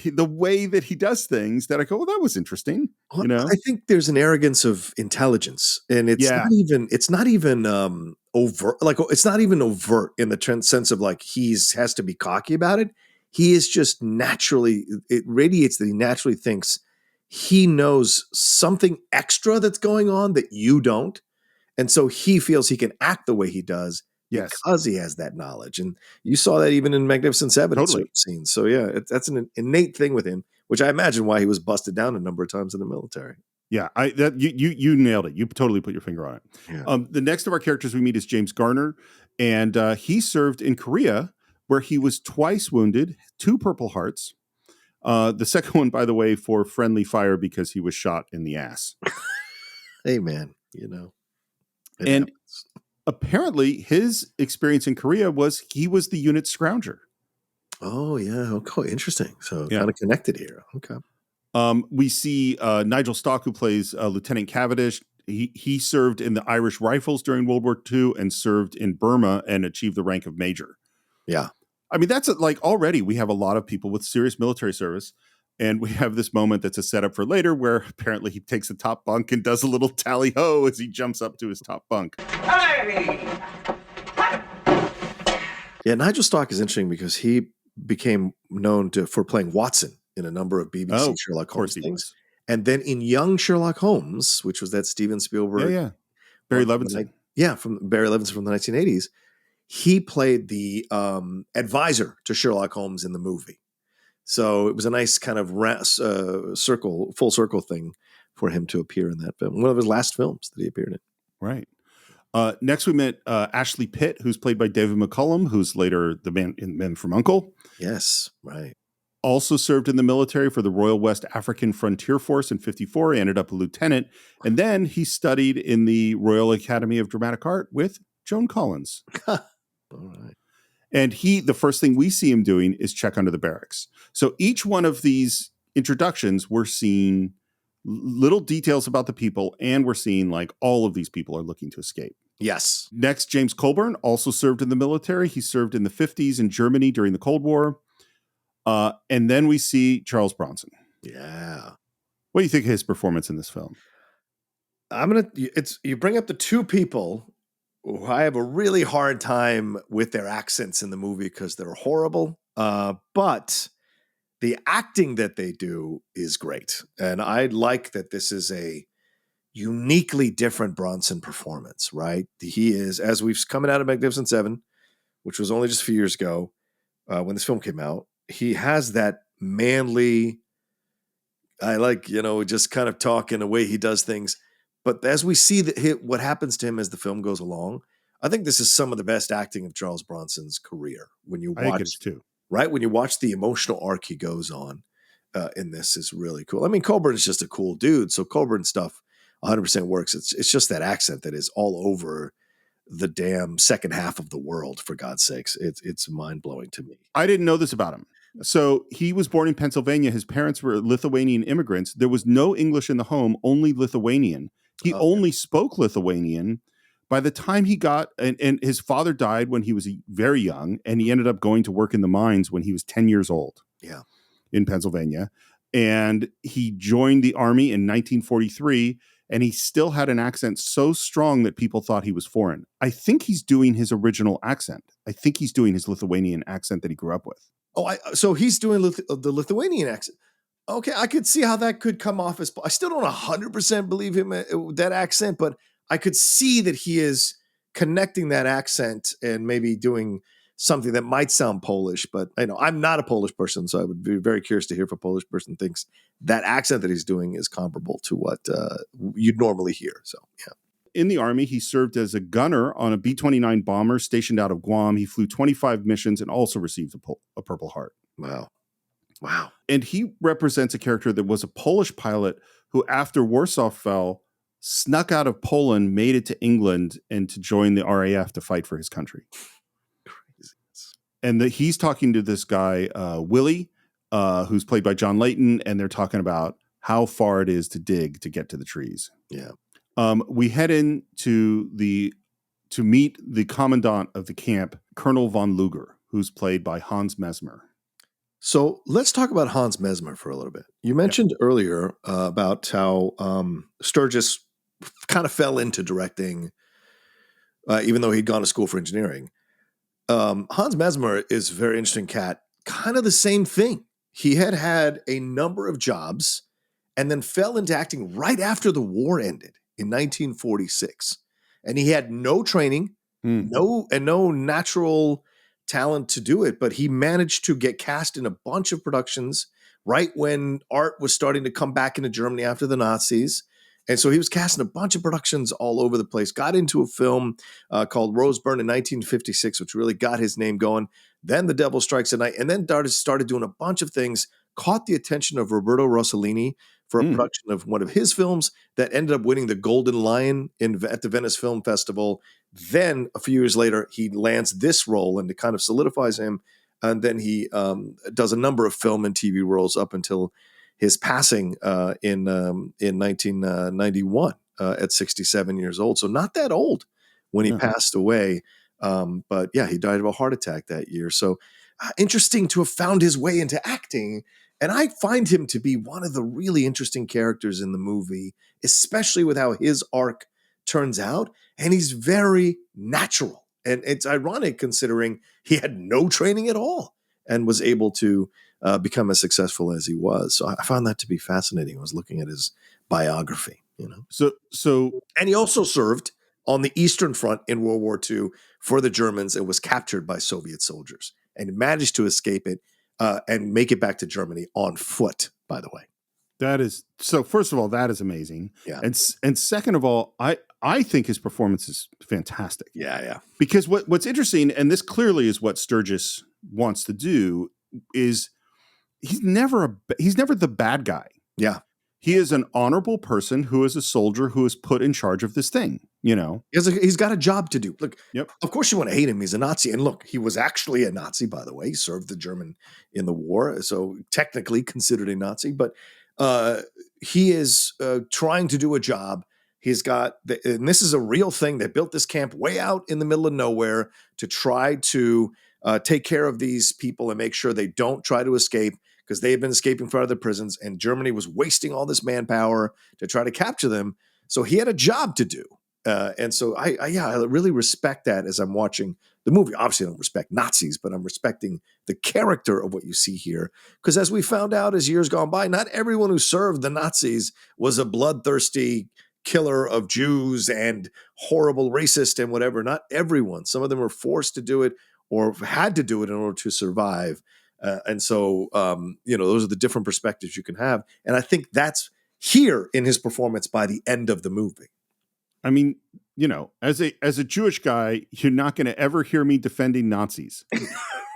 The way that he does things that I go, well, that was interesting. I think there's an arrogance of intelligence, and it's not even overt. Like, it's not even overt in the sense of like has to be cocky about it. He is just naturally, it radiates that he naturally thinks he knows something extra that's going on that you don't. And so he feels he can act the way he does because he has that knowledge. And you saw that even in Magnificent Seven in certain scenes. So that's an innate thing with him, which I imagine why he was busted down a number of times in the military. Yeah, you nailed it. You totally put your finger on it. Yeah. The next of our characters we meet is James Garner, and he served in Korea where he was twice wounded, 2 Purple Hearts. The second one, by the way, for friendly fire because he was shot in the ass. Hey, man, and apparently his experience in Korea was he was the unit scrounger. Oh, yeah. Okay, interesting. So Yeah. kind of connected here. Okay. We see Nigel Stock, who plays Lieutenant Cavendish. He served in the Irish Rifles during World War II and served in Burma and achieved the rank of major. Yeah. I mean, that's like already we have a lot of people with serious military service. And we have this moment that's a setup for later where apparently he takes the top bunk and does a little tally ho as he jumps up to his top bunk. Hey! Yeah, Nigel Stock is interesting because he became known for playing Watson in a number of BBC Oh, Sherlock of course Holmes he things. was. And then in Young Sherlock Holmes, which was that Steven Spielberg Yeah. Barry one from the Levinson. from Barry Levinson from the 1980s, he played the advisor to Sherlock Holmes in the movie. So it was a nice kind of full circle thing for him to appear in that film. One of his last films that he appeared in. Right. Next, we met Ashley Pitt, who's played by David McCullum, who's later the man in Men from U.N.C.L.E. Yes, right. Also served in the military for the Royal West African Frontier Force in 1954. He ended up a lieutenant. And then he studied in the Royal Academy of Dramatic Art with Joan Collins. All right. And the first thing we see him doing is check under the barracks. So each one of these introductions, we're seeing little details about the people, and we're seeing like all of these people are looking to escape. Yes. Next, James Colburn also served in the military. He served in the 1950s in Germany during the Cold War. And then we see Charles Bronson. Yeah. What do you think of his performance in this film? You bring up the two people who I have a really hard time with their accents in the movie because they're horrible. But the acting that they do is great. And I like that this is a uniquely different Bronson performance, right? He is, as we've coming out of Magnificent Seven, which was only just a few years ago when this film came out, he has that manly, I like, just kind of talk in a way he does things. But as we see what happens to him as the film goes along, I think this is some of the best acting of Charles Bronson's career. When you I think it watch, is too. right? When you watch the emotional arc he goes on in this is really cool. I mean, Colburn is just a cool dude. So Colburn stuff 100% works. It's just that accent that is all over the damn second half of the world, for God's sakes. It's mind-blowing to me. I didn't know this about him. So he was born in Pennsylvania. His parents were Lithuanian immigrants. There was no English in the home, only Lithuanian. He only spoke Lithuanian. By the time he got, and his father died when he was very young, and he ended up going to work in the mines when he was 10 years old. Yeah. In Pennsylvania. And he joined the army in 1943, and he still had an accent so strong that people thought he was foreign. I think he's doing his original accent. I think he's doing his Lithuanian accent that he grew up with. So he's doing the Lithuanian accent. Okay, I could see how that could come off as. I still don't 100% believe him that accent, but I could see that he is connecting that accent and maybe doing something that might sound Polish. But I'm not a Polish person, so I would be very curious to hear if a Polish person thinks that accent that he's doing is comparable to what you'd normally hear. So yeah. In the Army, he served as a gunner on a B-29 bomber stationed out of Guam. He flew 25 missions and also received a Purple Heart. Wow. And he represents a character that was a Polish pilot who, after Warsaw fell, snuck out of Poland, made it to England, and to join the RAF to fight for his country. Crazy. And he's talking to this guy, Willie, who's played by John Layton, and they're talking about how far it is to dig to get to the trees. Yeah. We head in to meet the commandant of the camp, Colonel von Luger, who's played by Hans Mesmer. So let's talk about Hans Mesmer for a little bit. You mentioned earlier about how Sturgess kind of fell into directing, even though he'd gone to school for engineering. Hans Mesmer is a very interesting cat. Kind of the same thing. He had a number of jobs and then fell into acting right after the war ended in 1946. And he had no training, no natural talent to do it, but he managed to get cast in a bunch of productions right when art was starting to come back into Germany after the Nazis. And so he was cast in a bunch of productions all over the place, got into a film called Roseburn in 1956, which really got his name going. Then The Devil Strikes at Night, and then started doing a bunch of things, caught the attention of Roberto Rossellini for a production of one of his films that ended up winning the Golden Lion at the Venice Film Festival. Then a few years later, he lands this role, and it kind of solidifies him and then he does a number of film and TV roles up until his passing in 1991 at 67 years old. So not that old when he passed away. But yeah, he died of a heart attack that year. So interesting to have found his way into acting. And I find him to be one of the really interesting characters in the movie, especially with how his arc turns out. And he's very natural. And it's ironic considering he had no training at all and was able to become as successful as he was. So I found that to be fascinating. I was looking at his biography, and he also served on the Eastern Front in World War II for the Germans and was captured by Soviet soldiers and managed to escape it and make it back to Germany on foot, by the way. That is so. First of all, that is amazing. Yeah. And second of all, I think his performance is fantastic. Yeah. Because what's interesting, and this clearly is what Sturgess wants to do, is he's never the bad guy. Yeah. He is an honorable person who is a soldier who is put in charge of this thing, He's got a job to do. Look, Yep. Of course you want to hate him. He's a Nazi. And look, he was actually a Nazi, by the way. He served the German in the war, so technically considered a Nazi. But he is trying to do a job. He's got, and this is a real thing. They built this camp way out in the middle of nowhere to try to take care of these people and make sure they don't try to escape, because they had been escaping from other prisons, and Germany was wasting all this manpower to try to capture them. So he had a job to do. And so I really respect that as I'm watching the movie. Obviously, I don't respect Nazis, but I'm respecting the character of what you see here. Because as we found out as years gone by, not everyone who served the Nazis was a bloodthirsty killer of Jews and horrible racist and whatever. Not everyone. Some of them were forced to do it or had to do it in order to survive. And so, those are the different perspectives you can have. And I think that's here in his performance by the end of the movie. I mean, as a Jewish guy, you're not going to ever hear me defending Nazis.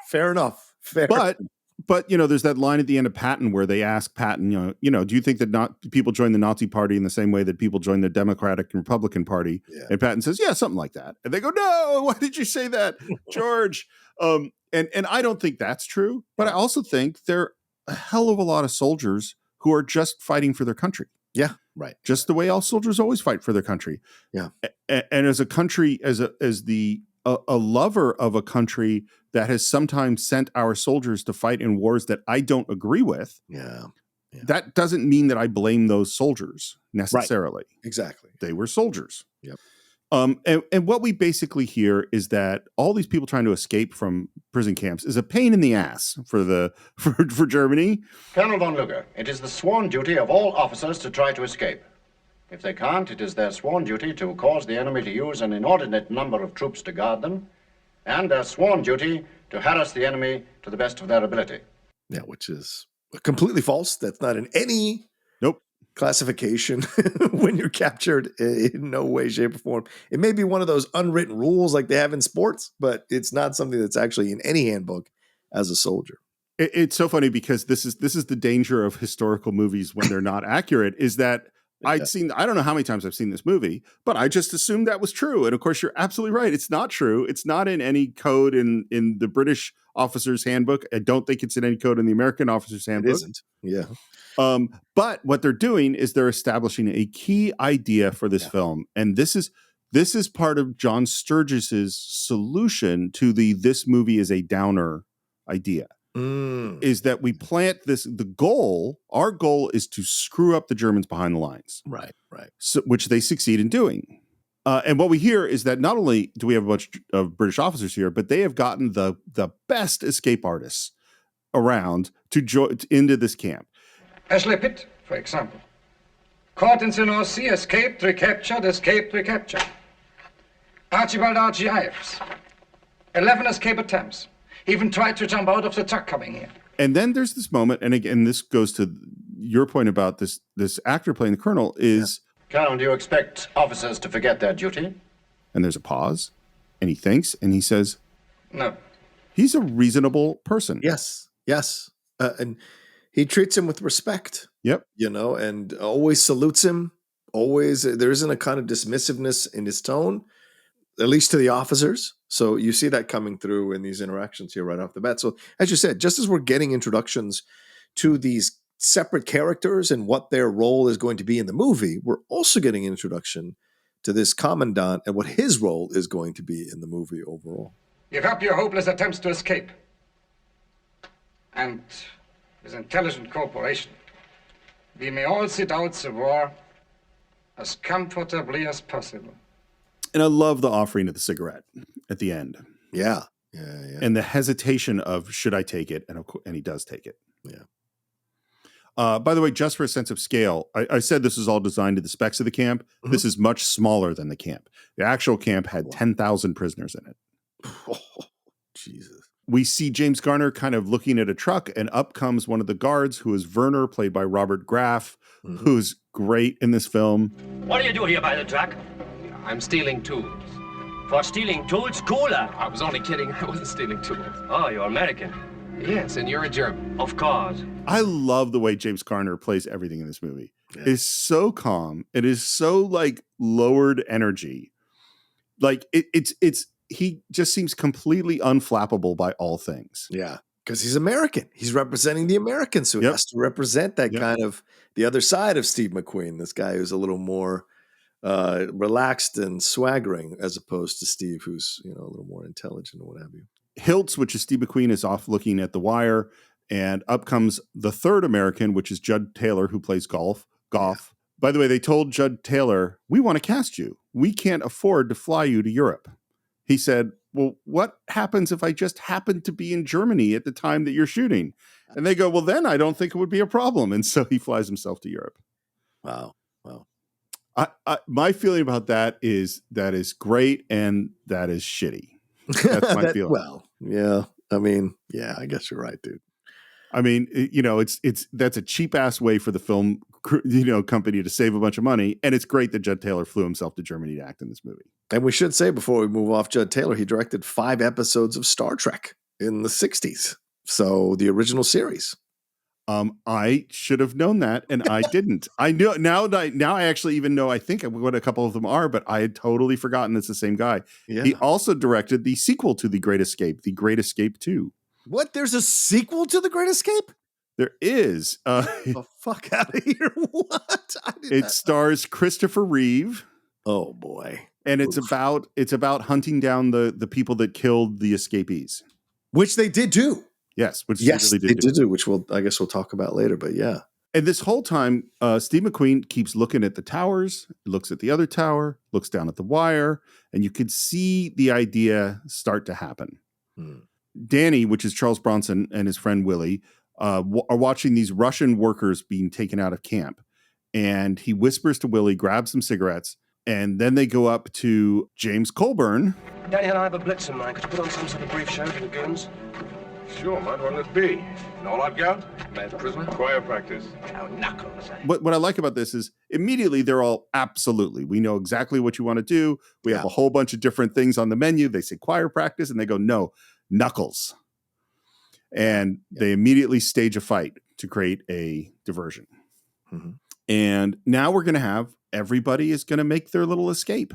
Fair enough. But there's that line at the end of Patton where they ask Patton, do you think that people join the Nazi Party in the same way that people join the Democratic and Republican Party? Yeah. And Patton says, yeah, something like that. And they go, no, why did you say that, George? And I don't think that's true, but I also think there are a hell of a lot of soldiers who are just fighting for their country. Yeah, right. Just the way all soldiers always fight for their country. Yeah. And as a country, as a lover of a country that has sometimes sent our soldiers to fight in wars that I don't agree with. Yeah. That doesn't mean that I blame those soldiers necessarily. Right. Exactly. They were soldiers. Yep. And what we basically hear is that all these people trying to escape from prison camps is a pain in the ass for Germany. Colonel von Luger, it is the sworn duty of all officers to try to escape. If they can't, it is their sworn duty to cause the enemy to use an inordinate number of troops to guard them, and their sworn duty to harass the enemy to the best of their ability. Yeah, which is completely false. That's not in any classification when you're captured, in no way, shape, or form. It may be one of those unwritten rules like they have in sports, but it's not something that's actually in any handbook as a soldier. It's so funny because this is the danger of historical movies when they're not accurate, is that I don't know how many times I've seen this movie, but I just assumed that was true. And of course, you're absolutely right. It's not true. It's not in any code in the British officer's handbook. I don't think it's in any code in the American officer's handbook. It isn't. Yeah. But what they're doing is they're establishing a key idea for this film. And this is part of John Sturgess's solution to this movie is a downer idea. Is that we plant this, our goal is to screw up the Germans behind the lines. Right. So, which they succeed in doing. And what we hear is that not only do we have a bunch of British officers here, but they have gotten the best escape artists around into this camp. Ashley Pitt, for example. Caught in the North Sea, escaped, recaptured, escaped, recaptured. Archibald R.G. Ives. 11 escape attempts. He even tried to jump out of the truck coming here. And then there's this moment, and again, this goes to your point about this actor playing the colonel is... Colonel, do you expect officers to forget their duty? And there's a pause, and he thinks, and he says... No. He's a reasonable person. Yes. And he treats him with respect. Yep. And always salutes him. Always, there isn't a kind of dismissiveness in his tone, at least to the officers. So you see that coming through in these interactions here right off the bat. So as you said, just as we're getting introductions to these separate characters and what their role is going to be in the movie, we're also getting an introduction to this commandant and what his role is going to be in the movie overall. Give up your hopeless attempts to escape. And with intelligent cooperation, we may all sit out the war as comfortably as possible. And I love the offering of the cigarette at the end. Yeah. And the hesitation of, should I take it? And he does take it. Yeah. By the way, just for a sense of scale, I said this was all designed to the specs of the camp. Mm-hmm. This is much smaller than the camp. The actual camp had 10,000 prisoners in it. Oh, Jesus. We see James Garner kind of looking at a truck, and up comes one of the guards, who is Werner, played by Robert Graff, who's great in this film. What do you do here by the truck? I'm stealing tools. For stealing tools? Cooler. I was only kidding. I wasn't stealing tools. Oh, you're American. Yes, and you're a German. Of course. I love the way James Garner plays everything in this movie. Yeah. It's so calm. It is so like lowered energy. Like it's he just seems completely unflappable by all things. Yeah, because he's American. He's representing the Americans, so he has to represent that kind of the other side of Steve McQueen. This guy who's a little more relaxed and swaggering, as opposed to Steve, who's a little more intelligent or what have you. Hiltz, which is Steve McQueen, is off looking at the wire, and up comes the third American, which is Judd Taylor, who plays Goff. Yeah. By the way, they told Judd Taylor, "We want to cast you. We can't afford to fly you to Europe." He said, "Well, what happens if I just happen to be in Germany at the time that you're shooting?" And they go, "Well, then I don't think it would be a problem." And so he flies himself to Europe. Wow. My feeling about that is great and that is shitty. That's my feeling. Well, yeah. I mean, yeah, I guess you're right, dude. I mean, that's a cheap ass way for the film, company to save a bunch of money. And it's great that Judd Taylor flew himself to Germany to act in this movie. And we should say, before we move off Judd Taylor, he directed 5 episodes of Star Trek in the 60s. So the original series. I should have known that, and I didn't. I knew now I actually even know, I think, what a couple of them are, but I had totally forgotten it's the same guy. Yeah. He also directed the sequel to The Great Escape, The Great Escape 2. What? There's a sequel to The Great Escape? There is. Get the fuck out of here. What? It stars Christopher Reeve. Oh, boy. And it's about hunting down the people that killed the escapees. Which they did do. Yes, which they did do, which I guess we'll talk about later, but yeah. And this whole time, Steve McQueen keeps looking at the towers, looks at the other tower, looks down at the wire, and you could see the idea start to happen. Danny, which is Charles Bronson, and his friend Willie, are watching these Russian workers being taken out of camp. And he whispers to Willie, grab some cigarettes, and then they go up to James Colburn. Danny and I have a blitz in mind. Could you put on some sort of brief show for the goons? Sure, man. What'll it be? An all-out gown? Mad prisoner? Choir practice. Oh, knuckles. What I like about this is immediately they're all, absolutely. We know exactly what you want to do. We have a whole bunch of different things on the menu. They say choir practice, and they go, no, knuckles. And they immediately stage a fight to create a diversion. Mm-hmm. And now we're going to have, everybody is going to make their little escape.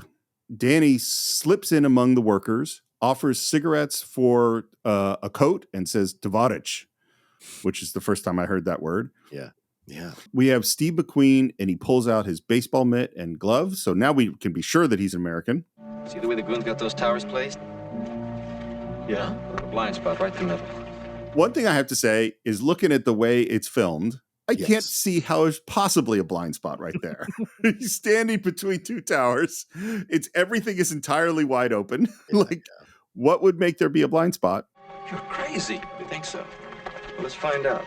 Danny slips in among the workers, offers cigarettes for a coat, and says "Tovarich," which is the first time I heard that word. Yeah. We have Steve McQueen, and he pulls out his baseball mitt and gloves. So now we can be sure that he's American. See the way the goons got those towers placed? Yeah. A blind spot right in the middle. One thing I have to say is, looking at the way it's filmed, I can't see how there's possibly a blind spot right there. He's standing between 2 towers. Everything is entirely wide open. What would make there be a blind spot? You're crazy. You think so? Well, let's find out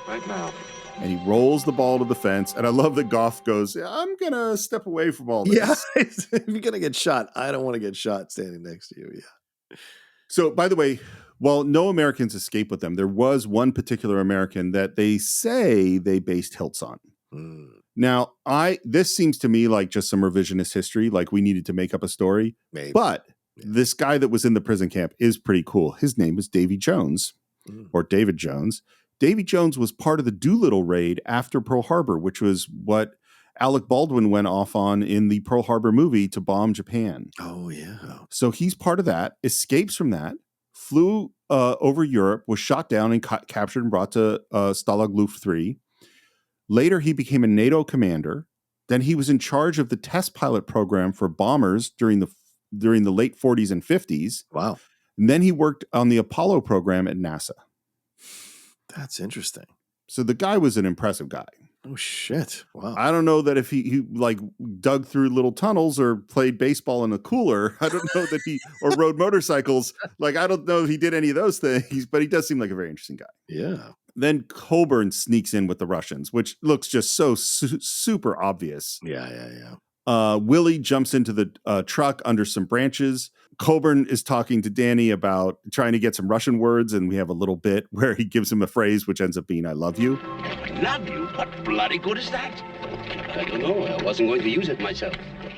right now. And he rolls the ball to the fence. And I love that Goff goes, I'm going to step away from all this. Yeah, if you're going to get shot, I don't want to get shot standing next to you. Yeah. So, by the way, while no Americans escape with them, there was one particular American that they say they based Hiltz on. Now, this seems to me like just some revisionist history, like we needed to make up a story. Maybe. But this guy that was in the prison camp is pretty cool. His name is Davy Jones, or David Jones. Davy Jones was part of the Doolittle raid after Pearl Harbor, which was what Alec Baldwin went off on in the Pearl Harbor movie to bomb Japan. Oh, yeah. So he's part of that, escapes from that, flew over Europe, was shot down and captured and brought to Stalag Luft 3. Later, he became a NATO commander. Then he was in charge of the test pilot program for bombers during the late 40s and 50s. Wow. And then he worked on the Apollo program at NASA. That's interesting. So the guy was an impressive guy. Oh, shit. Wow. I don't know that if he like dug through little tunnels or played baseball in a cooler. I don't know that or rode motorcycles. Like, I don't know if he did any of those things, but he does seem like a very interesting guy. Yeah. Then Coburn sneaks in with the Russians, which looks just so super obvious. Yeah. Willie jumps into the truck under some branches. Coburn is talking to Danny about trying to get some Russian words, and we have a little bit where he gives him a phrase which ends up being "I love you." Love you? What bloody good is that? I don't know. I wasn't going to use it myself.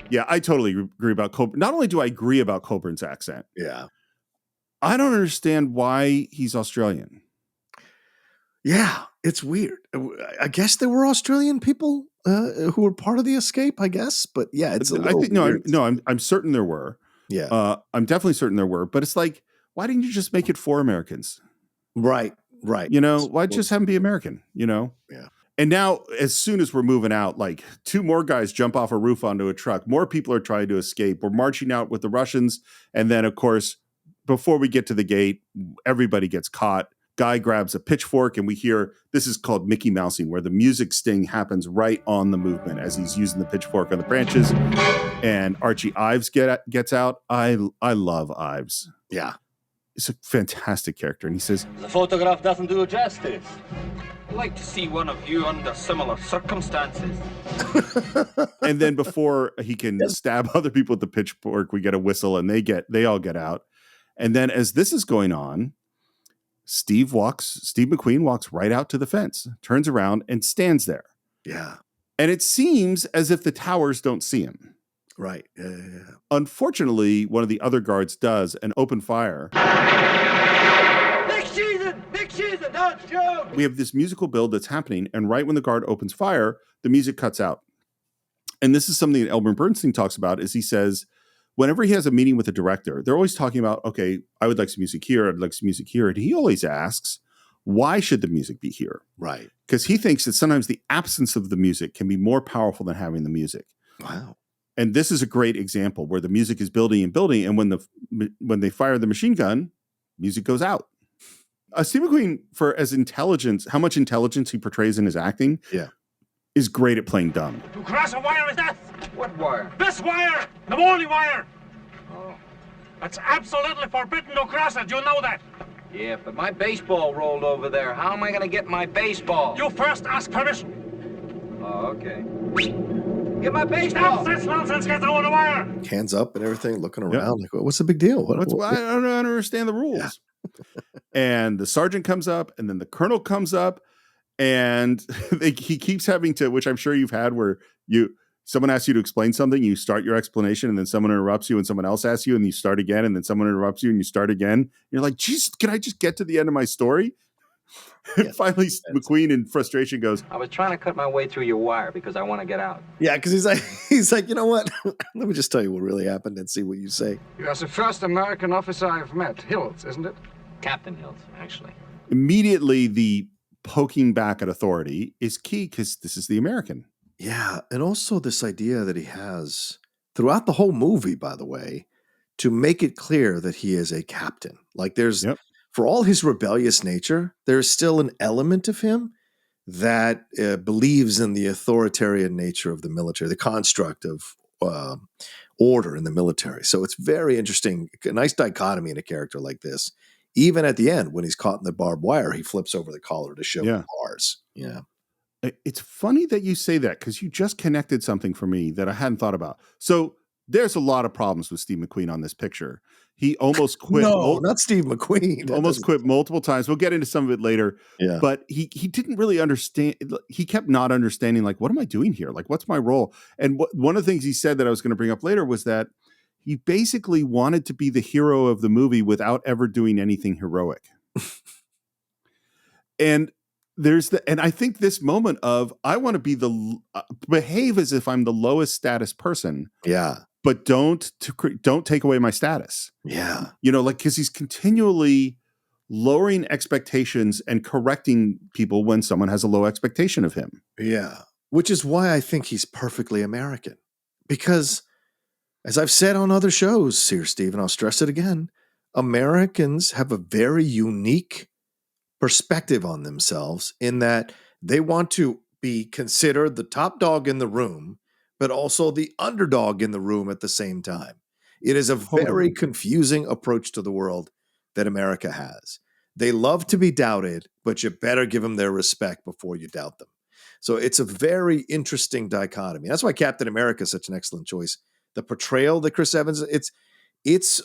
Yeah, I totally agree about Coburn. Not only do I agree about Coburn's accent, yeah, I don't understand why he's Australian. Yeah, it's weird. I guess there were Australian people who were part of the escape, I guess. But yeah, it's a little weird. I'm certain there were. Yeah. I'm definitely certain there were. But it's like, why didn't you just make it for Americans? Right. You know, why just have them be American, you know? Yeah. And now, as soon as we're moving out, like 2 more guys jump off a roof onto a truck. More people are trying to escape. We're marching out with the Russians. And then, of course, before we get to the gate, everybody gets caught. Guy grabs a pitchfork, and we hear, this is called Mickey Mousing, where the music sting happens right on the movement as he's using the pitchfork on the branches. And Archie Ives gets out. I love Ives. Yeah. He's a fantastic character. And he says, the photograph doesn't do justice. I'd like to see one of you under similar circumstances. And then before he can stab other people with the pitchfork, we get a whistle, and they all get out. And then as this is going on, Steve McQueen walks right out to the fence, turns around, and stands there. Yeah. And it seems as if the towers don't see him. Right. Yeah. Unfortunately, one of the other guards does and open fire. Big season, that's Joe. We have this musical build that's happening, and right when the guard opens fire, the music cuts out. And this is something that Elmer Bernstein talks about, is he says, whenever he has a meeting with a director, they're always talking about, okay, I would like some music here, I'd like some music here. And he always asks, why should the music be here? Right. Because he thinks that sometimes the absence of the music can be more powerful than having the music. Wow. And this is a great example where the music is building and building, and when they fire the machine gun, music goes out. Steve McQueen, for how much intelligence he portrays in his acting, is great at playing dumb. To cross a wire is that? What wire? This wire! The Morley wire! Oh. That's absolutely forbidden to cross it, you know that? Yeah, but my baseball rolled over there. How am I gonna get my baseball? You first ask permission. Oh, okay. Get my baseball! Stop this nonsense, get over the wire! Hands up and everything, looking around like, what's the big deal? I don't understand the rules. Yeah. And the sergeant comes up, and then the colonel comes up, and he keeps having to, which I'm sure you've had, where someone asks you to explain something, you start your explanation, and then someone interrupts you, and someone else asks you, and you start again, and then someone interrupts you, and you start again. You're like, geez, can I just get to the end of my story? Yeah, finally, McQueen in frustration goes, I was trying to cut my way through your wire because I want to get out. Yeah, because he's like, you know what? Let me just tell you what really happened and see what you say. You are the first American officer I've met. Hills, isn't it? Captain Hills, actually. Immediately, the poking back at authority is key because this is the American. Yeah, and also this idea that he has throughout the whole movie, by the way, to make it clear that he is a captain. Like there's, for all his rebellious nature, there's still an element of him that believes in the authoritarian nature of the military, the construct of order in the military. So it's very interesting, a nice dichotomy in a character like this. Even at the end, when he's caught in the barbed wire, he flips over the collar to show the bars. Yeah. It's funny that you say that because you just connected something for me that I hadn't thought about. So there's a lot of problems with Steve McQueen on this picture. He almost quit. No, not Steve McQueen. Almost quit multiple times. We'll get into some of it later. Yeah. But he didn't really understand. He kept not understanding, like, what am I doing here? Like, what's my role? And one of the things he said that I was going to bring up later was that he basically wanted to be the hero of the movie without ever doing anything heroic. And and I think this moment of I want to be behave as if I'm the lowest status person. Yeah. But don't take away my status. Yeah. Like, because he's continually lowering expectations and correcting people when someone has a low expectation of him. Yeah. Which is why I think he's perfectly American. Because, as I've said on other shows here, Steve, and I'll stress it again, Americans have a very unique perspective on themselves in that they want to be considered the top dog in the room, but also the underdog in the room at the same time. It is a very confusing approach to the world that America has. They love to be doubted, but you better give them their respect before you doubt them. So it's a very interesting dichotomy. That's why Captain America is such an excellent choice. The portrayal that Chris Evans, it's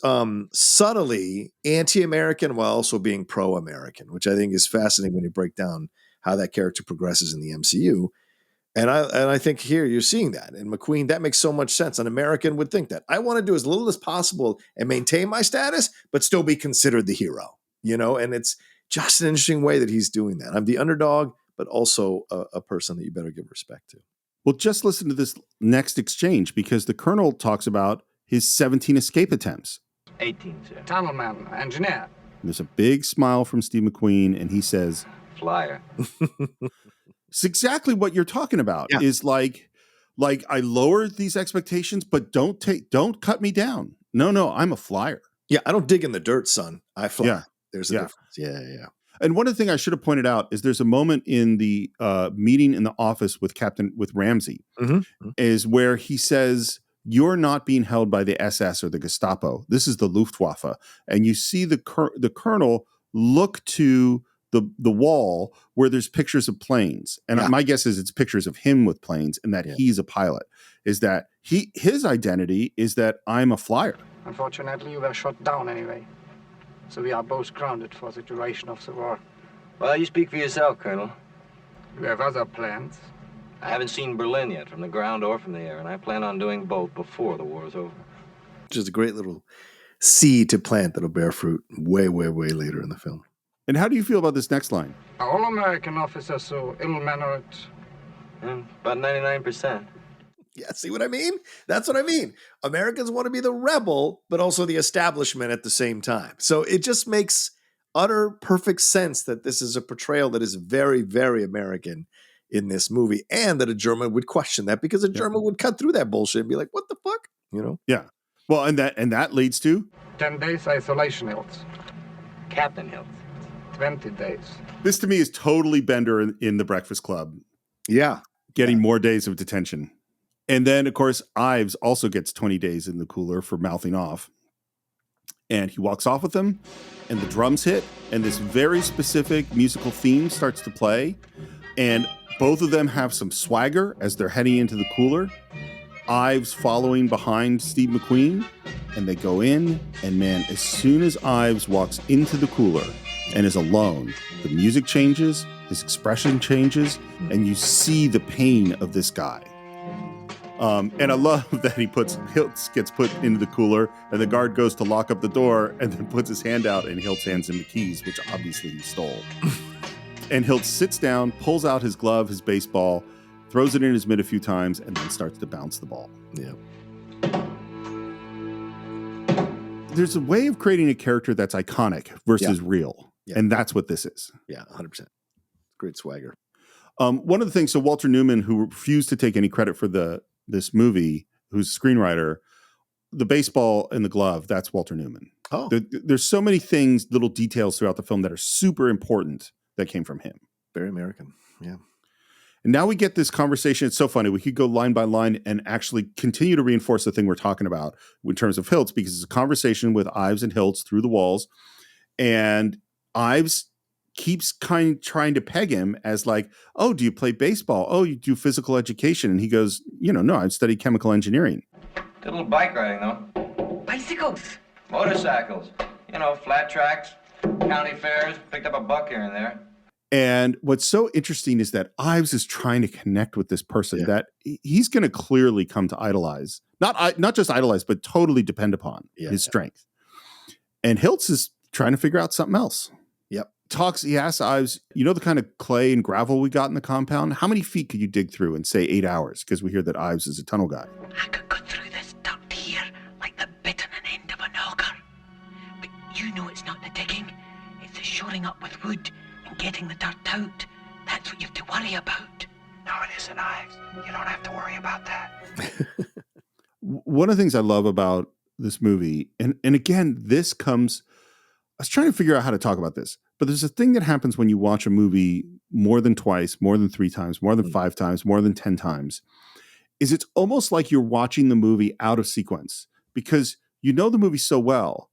subtly anti-American while also being pro-American, which I think is fascinating when you break down how that character progresses in the MCU. And I think here you're seeing that. And McQueen, that makes so much sense. An American would think that. I want to do as little as possible and maintain my status, but still be considered the hero, And it's just an interesting way that he's doing that. I'm the underdog, but also a person that you better give respect to. Well, just listen to this next exchange, because the Colonel talks about his 17 escape attempts. 18, sir. Tunnelman, engineer. There's a big smile from Steve McQueen, and he says, Flyer. It's exactly what you're talking about. Yeah. Is like I lowered these expectations, but don't cut me down. No, I'm a flyer. Yeah, I don't dig in the dirt, son. I fly. Yeah. There's a difference. Yeah. And one of the things I should have pointed out is there's a moment in the meeting in the office with Ramsey, is where he says, "You're not being held by the SS or the Gestapo. This is the Luftwaffe." And you see the Colonel look to the wall where there's pictures of planes. And my guess is it's pictures of him with planes, and that he's a pilot. Is that his identity is that I'm a flyer. Unfortunately, you were shot down anyway. So we are both grounded for the duration of the war. Well, you speak for yourself, Colonel. You have other plans? I haven't seen Berlin yet, from the ground or from the air, and I plan on doing both before the war is over. Which is a great little seed to plant that'll bear fruit way, way, way later in the film. And how do you feel about this next line? Are all American officers so ill-mannered? About 99%. Yeah, see what I mean? That's what I mean. Americans want to be the rebel, but also the establishment at the same time. So it just makes utter perfect sense that this is a portrayal that is very, very American in this movie, and that a German would question that, because a German would cut through that bullshit and be like, what the fuck? Yeah. Well, and that leads to 10 days isolation, Hiltz. Captain Hiltz. 20 days. This to me is totally Bender in The Breakfast Club. Yeah. Getting more days of detention. And then, of course, Ives also gets 20 days in the cooler for mouthing off. And he walks off with them, and the drums hit, and this very specific musical theme starts to play. And both of them have some swagger as they're heading into the cooler. Ives following behind Steve McQueen, and they go in. And man, as soon as Ives walks into the cooler and is alone, the music changes, his expression changes, and you see the pain of this guy. And I love that Hiltz gets put into the cooler, and the guard goes to lock up the door and then puts his hand out, and Hiltz hands him the keys, which obviously he stole. And Hiltz sits down, pulls out his glove, his baseball, throws it in his mitt a few times, and then starts to bounce the ball. Yeah. There's a way of creating a character that's iconic versus real. Yeah. And that's what this is. Yeah, 100%. Great swagger. One of the things, so Walter Newman, who refused to take any credit for this movie, who's a screenwriter, the baseball and the glove, that's Walter Newman. Oh. There's so many things, little details throughout the film that are super important that came from him. Very American. Yeah. And now we get this conversation. It's so funny. We could go line by line and actually continue to reinforce the thing we're talking about in terms of Hiltz, because it's a conversation with Ives and Hiltz through the walls. And Ives keeps trying to peg him as like, oh, do you play baseball? Oh, you do physical education. And he goes, no, I studied chemical engineering. Did a little bike riding, though. Bicycles. Motorcycles. Flat tracks, county fairs, picked up a buck here and there. And what's so interesting is that Ives is trying to connect with this person that he's going to clearly come to idolize. Not just idolize, but totally depend upon his strength. And Hiltz is trying to figure out something else. Yep. he asks Ives, you know the kind of clay and gravel we got in the compound? How many feet could you dig through in, say, 8 hours? Because we hear that Ives is a tunnel guy. I could go through this dirt here like the bit on an end of an auger. But you know it's not the digging, it's the shoring up with wood and getting the dirt out. That's what you have to worry about. No, it isn't, Ives. You don't have to worry about that. One of the things I love about this movie, and again, this comes, I was trying to figure out how to talk about this, but there's a thing that happens when you watch a movie more than twice, more than 3 times, more than 5 times, more than 10 times, is it's almost like you're watching the movie out of sequence because you know the movie so well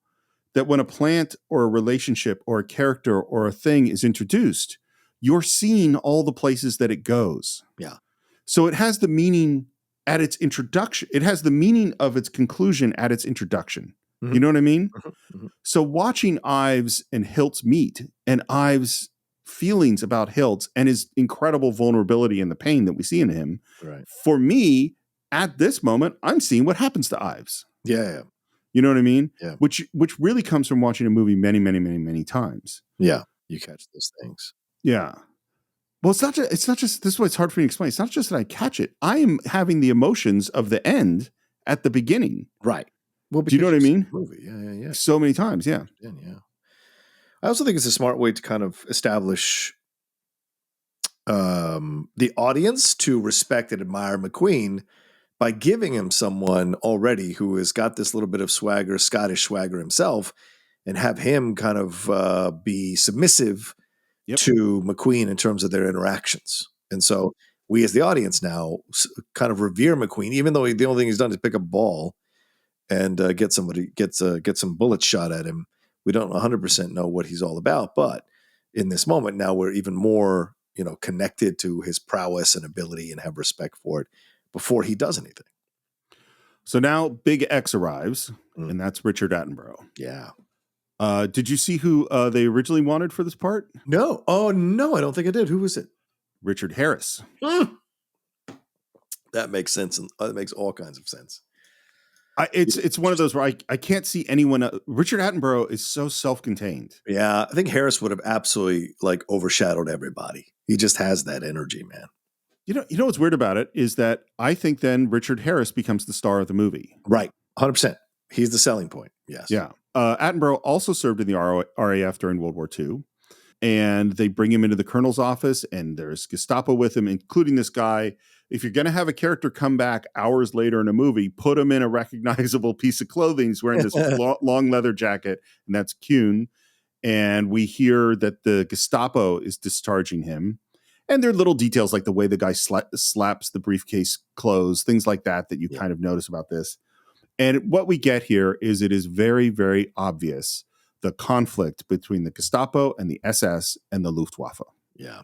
that when a plant or a relationship or a character or a thing is introduced, you're seeing all the places that it goes. Yeah. So it has the meaning at its introduction. It has the meaning of its conclusion at its introduction. Mm-hmm. You know what I mean? Mm-hmm. So watching Ives and Hiltz meet and Ives' feelings about Hiltz and his incredible vulnerability and the pain that we see in him, right. For me, at this moment, I'm seeing what happens to Ives. Yeah. You know what I mean? Yeah. Which really comes from watching a movie many, many, many, many times. Yeah. You catch those things. Yeah. Well, it's not just, this is why it's hard for me to explain. It's not just that I catch it. I am having the emotions of the end at the beginning. Right. Well, do you know what I mean? Movie. Yeah. So many times. Yeah. Yeah. I also think it's a smart way to kind of establish the audience to respect and admire McQueen by giving him someone already who has got this little bit of swagger, Scottish swagger himself, and have him kind of be submissive to McQueen in terms of their interactions. And so we as the audience now kind of revere McQueen, even though the only thing he's done is pick up a ball and get some bullets shot at him. We don't 100% know what he's all about, but in this moment now we're even more, connected to his prowess and ability and have respect for it before he does anything. So now Big X arrives, and that's Richard Attenborough. Yeah. Did you see who they originally wanted for this part? No. Oh, no, I don't think I did. Who was it? Richard Harris. That makes sense. And that makes all kinds of sense. It's one of those where I can't see anyone. Richard Attenborough is so self-contained. Yeah, I think Harris would have absolutely overshadowed everybody. He just has that energy, man. You know what's weird about it is that I think then Richard Harris becomes the star of the movie. Right, 100%. He's the selling point. Yes. Yeah. Attenborough also served in the RAF during World War II, and they bring him into the colonel's office, and there's Gestapo with him, including this guy. If you're going to have a character come back hours later in a movie, put him in a recognizable piece of clothing. He's wearing this long leather jacket, and that's Kuhn. And we hear that the Gestapo is discharging him. And there are little details like the way the guy slaps the briefcase closed, things like that you kind of notice about this. And what we get here is it is very, very obvious the conflict between the Gestapo and the SS and the Luftwaffe. Yeah.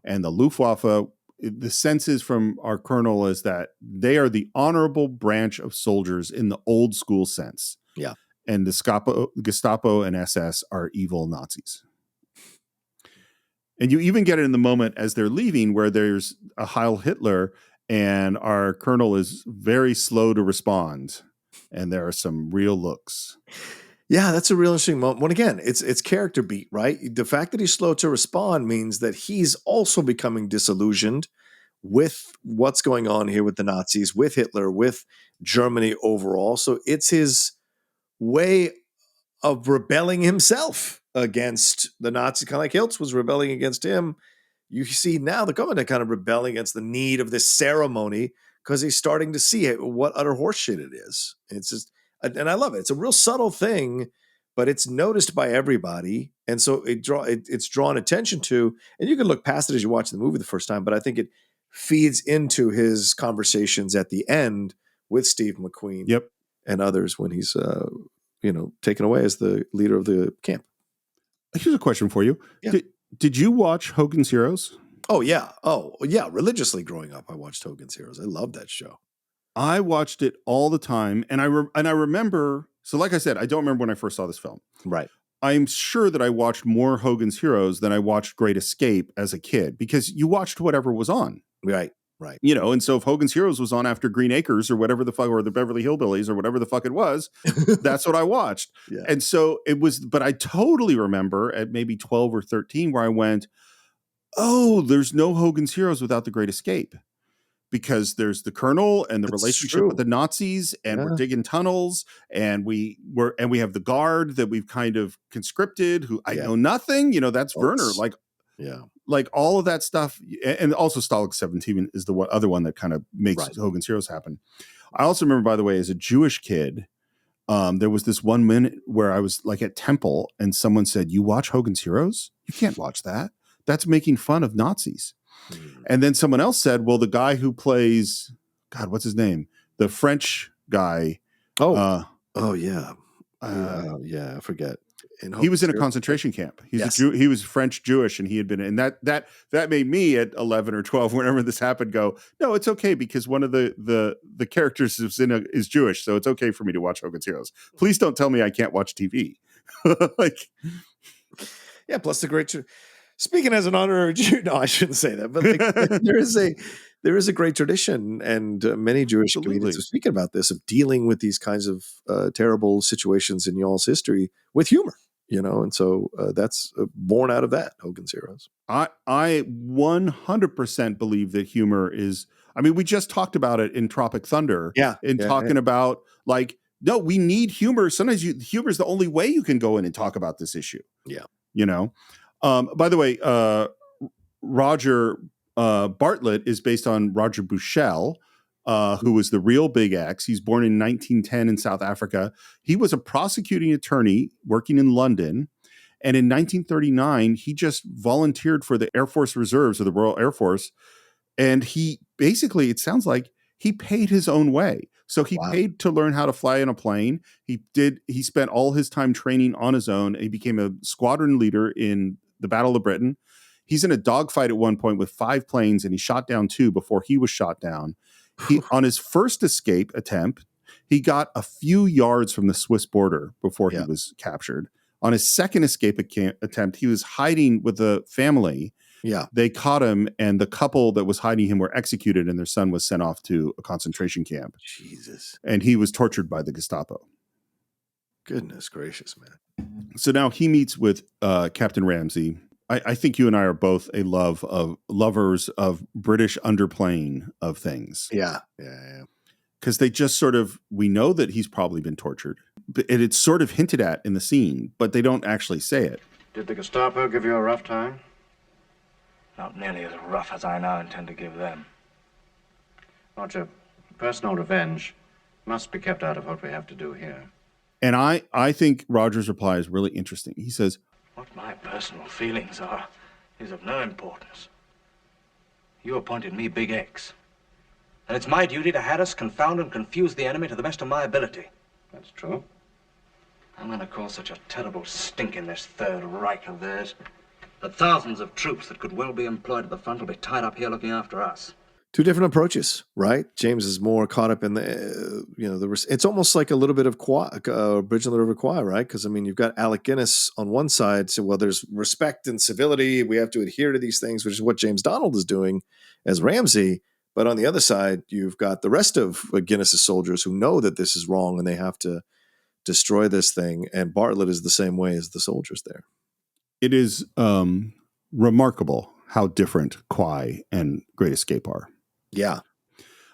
And the Luftwaffe, the sense is from our colonel is that they are the honorable branch of soldiers in the old school sense. Yeah. And the Gestapo and SS are evil Nazis. And you even get it in the moment as they're leaving where there's a Heil Hitler and our colonel is very slow to respond. And there are some real looks. Yeah, that's a real interesting moment. Well, again, it's character beat, right? The fact that he's slow to respond means that he's also becoming disillusioned with what's going on here with the Nazis, with Hitler, with Germany overall. So it's his way of rebelling himself against the Nazis, kind of like Hiltz was rebelling against him. You see now the government kind of rebelling against the need of this ceremony because he's starting to see what utter horseshit it is. It's just, and I love it. It's a real subtle thing, but it's noticed by everybody. And so it's drawn attention to, and you can look past it as you watch the movie the first time, but I think it feeds into his conversations at the end with Steve McQueen and others when he's, taken away as the leader of the camp. Here's a question for you. Yeah. Did you watch Hogan's Heroes? Oh, yeah. Religiously growing up, I watched Hogan's Heroes. I love that show. I watched it all the time. And I remember, so like I said, I don't remember when I first saw this film. Right. I'm sure that I watched more Hogan's Heroes than I watched Great Escape as a kid because you watched whatever was on. Right. Right. You know, and so if Hogan's Heroes was on after Green Acres or whatever the fuck, or the Beverly Hillbillies or whatever the fuck it was, that's what I watched. Yeah. And so it was, but I totally remember at maybe 12 or 13 where I went, oh, there's no Hogan's Heroes without The Great Escape. Because there's the Colonel and the That's relationship true. with the Nazis, and we're digging tunnels, and we have the guard that we've kind of conscripted, who I know nothing. You know, that's Werner. Like, like all of that stuff, and also Stalag 17 is the other one that kind of makes Hogan's Heroes happen. I also remember, by the way, as a Jewish kid, there was this 1 minute where I was like at Temple, and someone said, "You watch Hogan's Heroes? You can't watch that. That's making fun of Nazis." And then someone else said, well, the guy who plays, God, what's his name? The French guy. Yeah. I forget. He was in a concentration camp. He was French Jewish, and he had been, and that made me at 11 or 12, whenever this happened, go, no, it's okay, because one of the characters is Jewish, so it's okay for me to watch Hogan's Heroes. Please don't tell me I can't watch TV. Like, yeah. Plus the great. Speaking as an honorary Jew, no, I shouldn't say that, but like, there is a great tradition, and many Jewish communities are speaking about this, of dealing with these kinds of terrible situations in y'all's history with humor, you know, and so that's born out of that, Hogan's Heroes. I 100% believe that humor is, I mean, we just talked about it in Tropic Thunder. Talking about, like, no, we need humor. Sometimes humor is the only way you can go in and talk about this issue. Yeah. You know? By the way, Roger Bartlett is based on Roger Bushell, who was the real Big X. He's born in 1910 in South Africa. He was a prosecuting attorney working in London. And in 1939, he just volunteered for the Air Force Reserves, or the Royal Air Force. And he basically, it sounds like he paid his own way. So he paid to learn how to fly in a plane. He spent all his time training on his own. He became a squadron leader in the Battle of Britain. He's in a dogfight at one point with 5 planes, and he shot down 2 before he was shot down. On his first escape attempt, he got a few yards from the Swiss border before he was captured. On his second escape attempt, he was hiding with a family. Yeah. They caught him, and the couple that was hiding him were executed, and their son was sent off to a concentration camp. Jesus. And he was tortured by the Gestapo. Goodness gracious, man. So now he meets with Captain Ramsey. I think you and I are both lovers of British underplaying of things. Yeah. Because they just sort of, we know that he's probably been tortured. And it's sort of hinted at in the scene, but they don't actually say it. Did the Gestapo give you a rough time? Not nearly as rough as I now intend to give them. Roger, personal revenge must be kept out of what we have to do here. And I think Roger's reply is really interesting. He says, what my personal feelings are is of no importance. You appointed me Big X. And it's my duty to harass, confound, and confuse the enemy to the best of my ability. That's true. I'm going to cause such a terrible stink in this Third Reich of theirs that thousands of troops that could well be employed at the front will be tied up here looking after us. 2 different approaches, right? James is more caught up in the, it's almost like a little bit of Bridge on the River Kwai, right? Because, I mean, you've got Alec Guinness on one side, so, well, there's respect and civility. We have to adhere to these things, which is what James Donald is doing as Ramsey. But on the other side, you've got the rest of Guinness's soldiers who know that this is wrong and they have to destroy this thing. And Bartlett is the same way as the soldiers there. It is remarkable how different Kwai and Great Escape are. Yeah.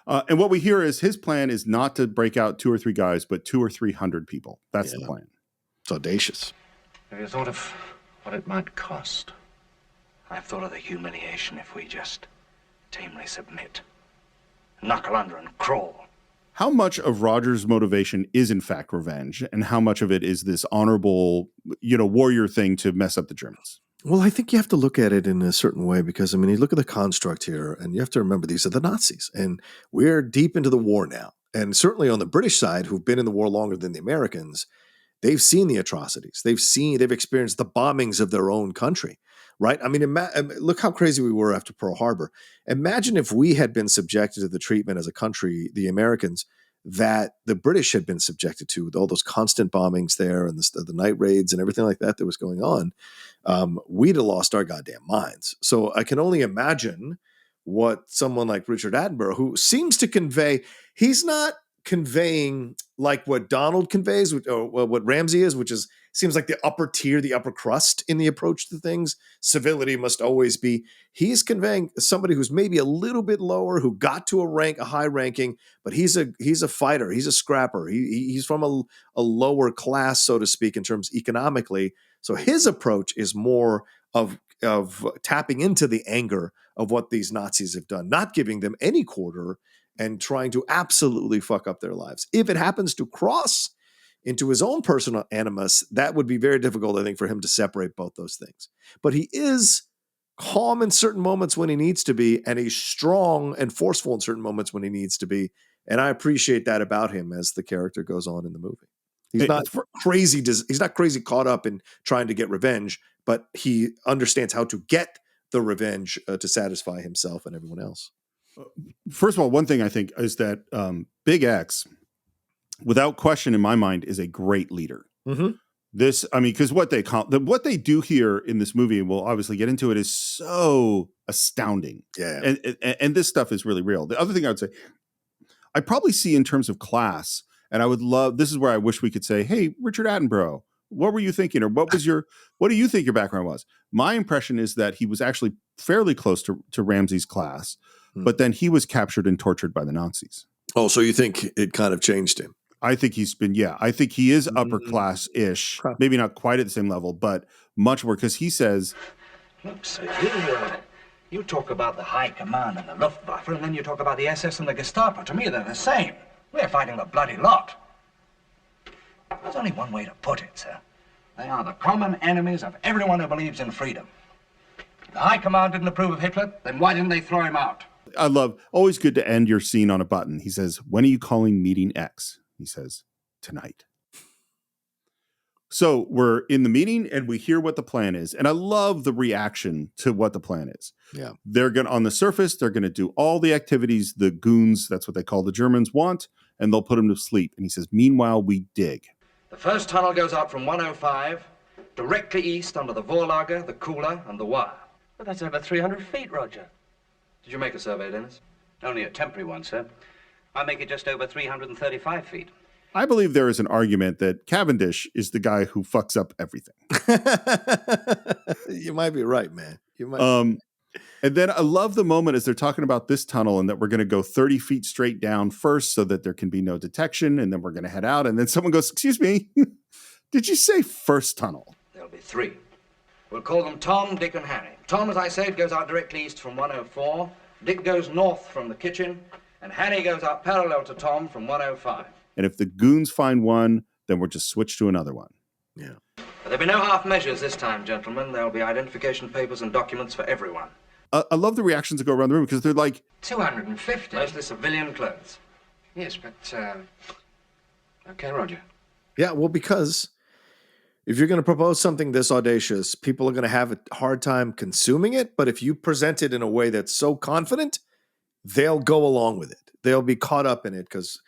And what we hear is his plan is not to break out 2 or 3 guys, but 200 or 300 people. That's the plan. It's audacious. Have you thought of what it might cost? I've thought of the humiliation if we just tamely submit, knuckle under and crawl. How much of Roger's motivation is in fact revenge, and how much of it is this honorable, warrior thing to mess up the Germans? Well, I think you have to look at it in a certain way because, I mean, you look at the construct here and you have to remember these are the Nazis and we're deep into the war now. And certainly on the British side, who've been in the war longer than the Americans, they've seen the atrocities. They've experienced the bombings of their own country, right? I mean, look how crazy we were after Pearl Harbor. Imagine if we had been subjected to the treatment as a country, the Americans, that the British had been subjected to, with all those constant bombings there and the night raids and everything like that was going on. We'd have lost our goddamn minds. So I can only imagine what someone like Richard Attenborough, who seems to convey, he's not conveying like what Donald conveys, or what Ramsey is, which is seems like the upper tier, the upper crust in the approach to things. Civility must always be. He's conveying somebody who's maybe a little bit lower, who got to a high ranking, but he's a fighter, he's a scrapper. He's from a lower class, so to speak, in terms economically. So his approach is more of tapping into the anger of what these Nazis have done, not giving them any quarter and trying to absolutely fuck up their lives. If it happens to cross into his own personal animus, that would be very difficult, I think, for him to separate both those things. But he is calm in certain moments when he needs to be, and he's strong and forceful in certain moments when he needs to be. And I appreciate that about him as the character goes on in the movie. He's not crazy. He's not crazy caught up in trying to get revenge, but he understands how to get the revenge to satisfy himself and everyone else. First of all, one thing I think is that Big X, without question in my mind, is a great leader. Mm-hmm. This, I mean, because what they do here in this movie, and we'll obviously get into it, is so astounding. Yeah. And this stuff is really real. The other thing I would say, I probably see in terms of class, and I would love, this is where I wish we could say, hey, Richard Attenborough, what were you thinking? Or what do you think your background was? My impression is that he was actually fairly close to Ramsey's class, but then he was captured and tortured by the Nazis. Oh, so you think it kind of changed him? I think I think he is upper class-ish, maybe not quite at the same level, but much more, because he says, look, sir, you talk about the High Command and the Luftwaffe, and then you talk about the SS and the Gestapo. To me, they're the same. We're fighting the bloody lot. There's only one way to put it, sir. They are the common enemies of everyone who believes in freedom. The High Command didn't approve of Hitler, then why didn't they throw him out? I love, always good to end your scene on a button. He says, when are you calling meeting X? He says, tonight. So we're in the meeting and we hear what the plan is. And I love the reaction to what the plan is. Yeah. They're going to, on the surface, they're going to do all the activities the goons, that's what they call the Germans, want, and they'll put them to sleep. And he says, meanwhile, we dig. The first tunnel goes out from 105, directly east under the Vorlager, the Cooler, and the Wire. But that's over 300 feet, Roger. Did you make a survey, Dennis? Only a temporary one, sir. I make it just over 335 feet. I believe there is an argument that Cavendish is the guy who fucks up everything. You might be right, man. You might. And then I love the moment as they're talking about this tunnel and that we're going to go 30 feet straight down first so that there can be no detection. And then we're going to head out. And then someone goes, excuse me, did you say first tunnel? There'll be 3. We'll call them Tom, Dick, and Harry. Tom, as I said, goes out directly east from 104. Dick goes north from the kitchen. And Harry goes out parallel to Tom from 105. And if the goons find one, then we'll just switch to another one. Yeah. But there'll be no half measures this time, gentlemen. There'll be identification papers and documents for everyone. I love the reactions that go around the room because they're like 250. Mostly civilian clothes. Yes, but Okay, Roger. Yeah, well, because if you're going to propose something this audacious, people are going to have a hard time consuming it. But if you present it in a way that's so confident, they'll go along with it. They'll be caught up in it because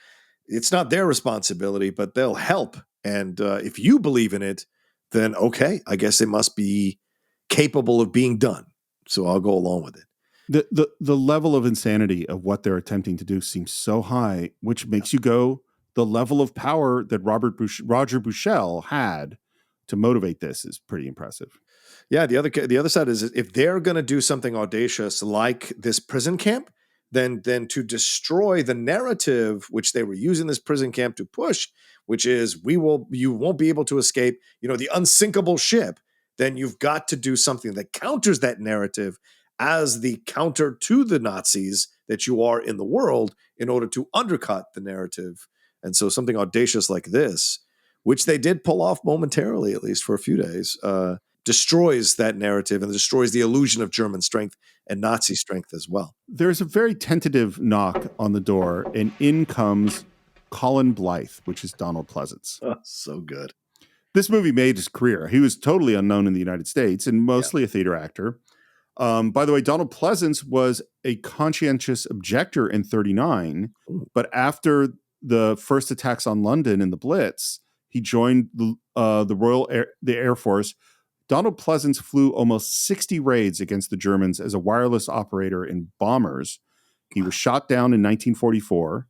it's not their responsibility, but they'll help. And if you believe in it, then okay, I guess it must be capable of being done. So I'll go along with it. the level of insanity of what they're attempting to do seems so high, which makes you go, the level of power that Roger Bushell had to motivate this is pretty impressive. Yeah, the other side is if they're going to do something audacious like this prison camp, then to destroy the narrative which they were using this prison camp to push, which is you won't be able to escape, the unsinkable ship, then you've got to do something that counters that narrative as the counter to the Nazis that you are in the world in order to undercut the narrative. And so something audacious like this, which they did pull off momentarily, at least for a few days, destroys that narrative and destroys the illusion of German strength and Nazi strength as well. There's a very tentative knock on the door, and in comes Colin Blythe, which is Donald Pleasance. Oh, so good. This movie made his career. He was totally unknown in the United States and mostly a theater actor. By the way, Donald Pleasance was a conscientious objector in 1939, but after the first attacks on London in the Blitz, he joined the Air Force, Donald Pleasance flew almost 60 raids against the Germans as a wireless operator in bombers. He was shot down in 1944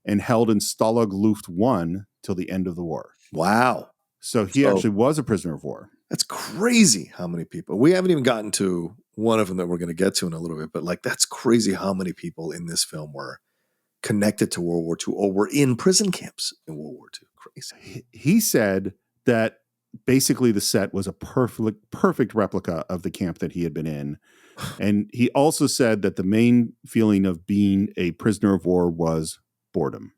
and held in Stalag Luft 1 till the end of the war. Wow. So he actually was a prisoner of war. That's crazy how many people. We haven't even gotten to one of them that we're going to get to in a little bit, but like that's crazy how many people in this film were connected to World War II or were in prison camps in World War II. Crazy. He said that basically the set was a perfect replica of the camp that he had been in. And he also said that the main feeling of being a prisoner of war was boredom.